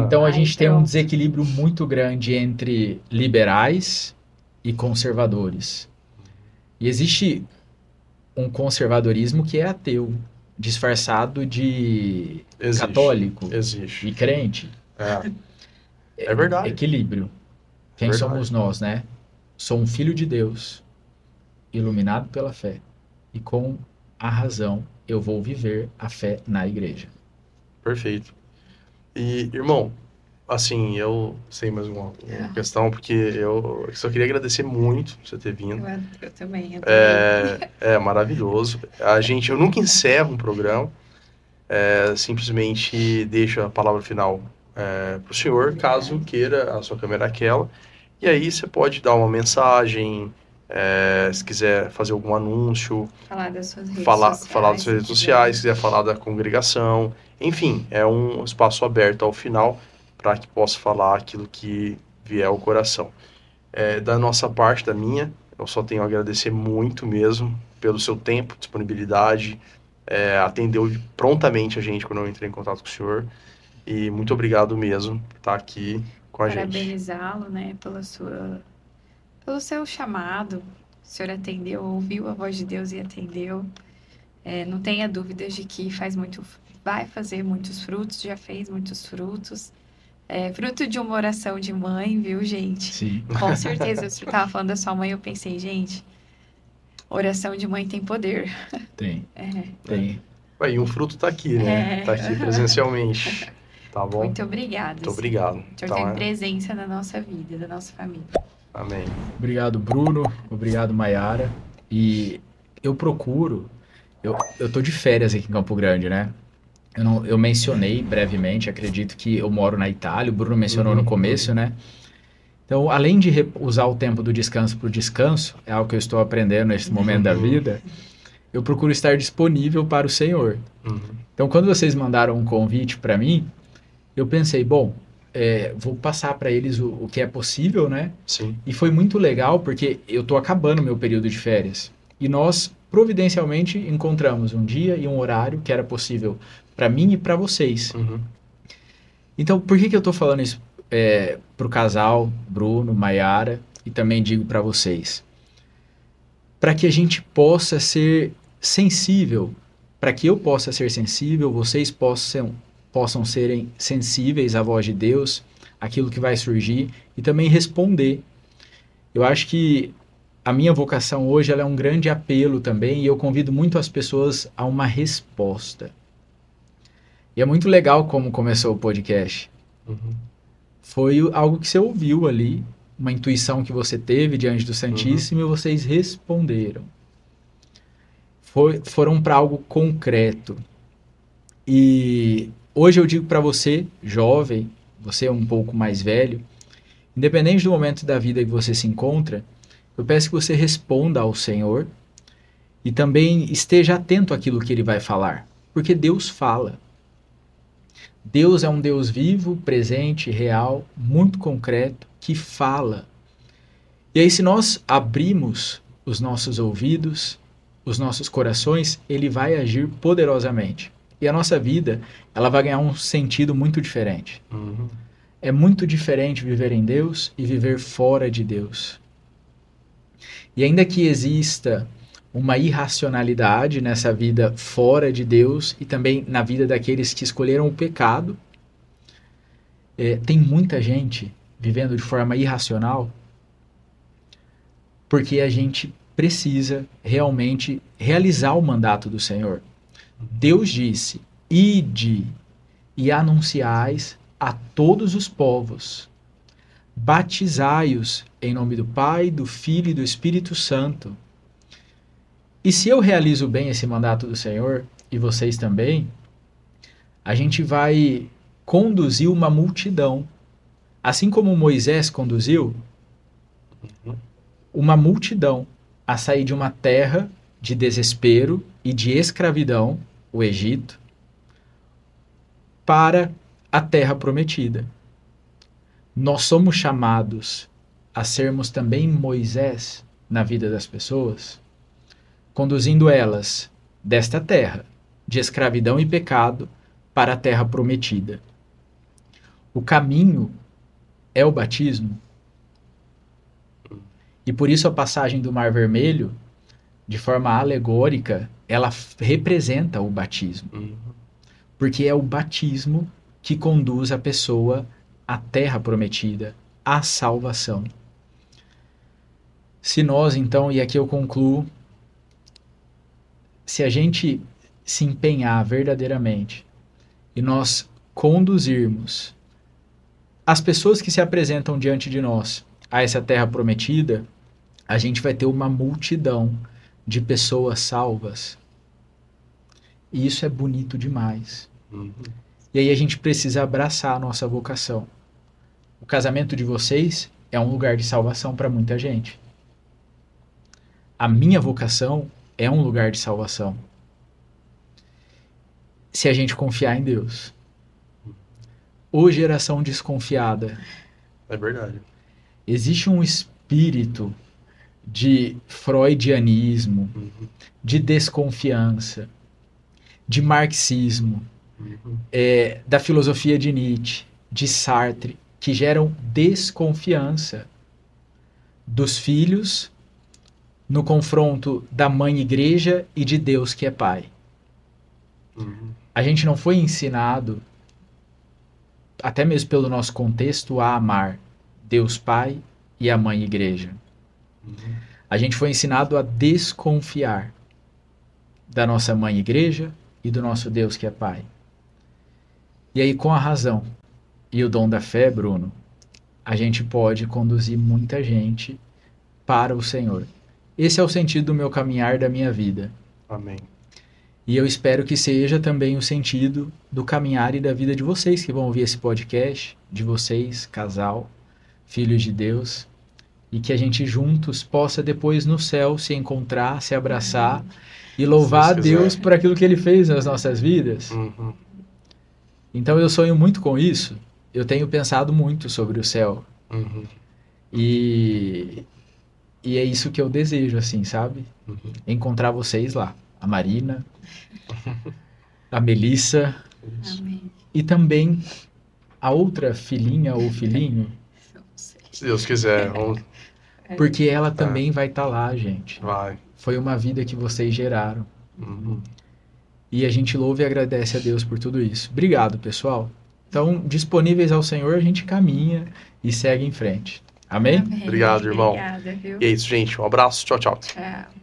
Então a gente tem um desequilíbrio muito grande entre liberais e conservadores. E existe um conservadorismo que é ateu, disfarçado de católico e crente.
É verdade.
Equilíbrio. Quem somos nós, né? Sou um filho de Deus, iluminado pela fé. E com a razão eu vou viver a fé na igreja.
Perfeito. E, irmão, assim, eu sei mais uma questão, porque eu só queria agradecer muito por você ter vindo.
Eu também.
É maravilhoso. Eu nunca encerro um programa, simplesmente deixo a palavra final para o senhor, caso queira, a sua câmera é aquela. E aí você pode dar uma mensagem, Se quiser fazer algum anúncio,
Falar das suas redes
falar
sociais.
das suas redes sociais, se quiser falar da congregação, enfim, é um espaço aberto ao final para que possa falar aquilo que vier ao coração. Da nossa parte, da minha, eu só tenho a agradecer muito mesmo pelo seu tempo, disponibilidade, atendeu prontamente a gente quando eu entrei em contato com o senhor, e muito obrigado mesmo por estar aqui com a gente.
Parabenizá-lo, né, pelo seu chamado. O senhor atendeu, ouviu a voz de Deus e atendeu. Não tenha dúvidas de que vai fazer muitos frutos, já fez muitos frutos. Fruto de uma oração de mãe, viu, gente?
Sim.
Com certeza, você estava falando da sua mãe, eu pensei, gente, oração de mãe tem poder.
Tem. Tem.
E um fruto está aqui, né? Está aqui presencialmente. Tá bom?
Muito obrigada.
Muito obrigado.
O senhor tem presença na nossa vida, da nossa família.
Amém.
Obrigado, Bruno. Obrigado, Maiara. E eu procuro... Eu tô de férias aqui em Campo Grande, né? Eu mencionei brevemente, acredito que eu moro na Itália, o Bruno mencionou no começo, né? Então, além de usar o tempo do descanso para o descanso, é algo que eu estou aprendendo nesse momento da vida, eu procuro estar disponível para o Senhor. Então, quando vocês mandaram um convite para mim, eu pensei, bom, vou passar para eles o que é possível, né?
Sim.
E foi muito legal, porque eu estou acabando meu período de férias. E nós, providencialmente, encontramos um dia e um horário que era possível para mim e para vocês. Então, por que eu estou falando isso para o casal, Bruno, Maiara, e também digo para vocês? Para que a gente possa ser sensível, para que eu possa ser sensível, vocês possam serem sensíveis à voz de Deus, aquilo que vai surgir, e também responder. Eu acho que a minha vocação hoje ela é um grande apelo também, e eu convido muito as pessoas a uma resposta. E é muito legal como começou o podcast. Foi algo que você ouviu ali, uma intuição que você teve diante do Santíssimo, e vocês responderam. Foram para algo concreto. E hoje eu digo para você, jovem, você é um pouco mais velho, independente do momento da vida que você se encontra, eu peço que você responda ao Senhor e também esteja atento àquilo que Ele vai falar, porque Deus fala. Deus é um Deus vivo, presente, real, muito concreto, que fala. E aí, se nós abrimos os nossos ouvidos, os nossos corações, Ele vai agir poderosamente. E a nossa vida, ela vai ganhar um sentido muito diferente. É muito diferente viver em Deus e viver fora de Deus. E ainda que exista uma irracionalidade nessa vida fora de Deus e também na vida daqueles que escolheram o pecado, tem muita gente vivendo de forma irracional porque a gente precisa realmente realizar o mandato do Senhor. Deus disse, ide e anunciais a todos os povos, batizai-os em nome do Pai, do Filho e do Espírito Santo. E se eu realizo bem esse mandato do Senhor, e vocês também, a gente vai conduzir uma multidão. Assim como Moisés conduziu uma multidão a sair de uma terra de desespero e de escravidão, o Egito, para a terra prometida. Nós somos chamados a sermos também Moisés na vida das pessoas, conduzindo elas desta terra de escravidão e pecado para a terra prometida. O caminho é o batismo. E por isso a passagem do Mar Vermelho, de forma alegórica, ela representa o batismo. Porque é o batismo que conduz a pessoa à terra prometida, à salvação. Se nós, então, e aqui eu concluo, se a gente se empenhar verdadeiramente e nós conduzirmos as pessoas que se apresentam diante de nós a essa terra prometida, a gente vai ter uma multidão de pessoas salvas. E isso é bonito demais. E aí a gente precisa abraçar a nossa vocação. O casamento de vocês é um lugar de salvação para muita gente. a minha vocação é um lugar de salvação. Se a gente confiar em Deus. Ô geração desconfiada.
É verdade.
Existe um espírito de freudianismo, de desconfiança, de marxismo, da filosofia de Nietzsche, de Sartre, que geram desconfiança dos filhos no confronto da mãe igreja e de Deus que é pai. A gente não foi ensinado, até mesmo pelo nosso contexto, a amar Deus Pai e a mãe igreja. A gente foi ensinado a desconfiar da nossa mãe igreja e do nosso Deus que é pai. E aí, com a razão e o dom da fé, Bruno, a gente pode conduzir muita gente para o Senhor. Esse é o sentido do meu caminhar, da minha vida.
Amém.
E eu espero que seja também o sentido do caminhar e da vida de vocês que vão ouvir esse podcast, de vocês, casal, filhos de Deus, e que a gente juntos possa depois no céu se encontrar, se abraçar e louvar a Deus por aquilo que Ele fez nas nossas vidas. Então eu sonho muito com isso. Eu tenho pensado muito sobre o céu. E é isso que eu desejo, assim, sabe? Encontrar vocês lá. A Marina, a Melissa,
Amém.
e também a outra filhinha ou filhinho,
Se Deus quiser. Vamos...
porque ela também vai estar lá, gente.
Vai.
Foi uma vida que vocês geraram. E a gente louva e agradece a Deus por tudo isso. Obrigado, pessoal. Então, disponíveis ao Senhor, a gente caminha e segue em frente. Amém?
Amém.
Obrigado, irmão.
Obrigada, viu?
E é isso, gente. Um abraço. Tchau, tchau.
Tchau.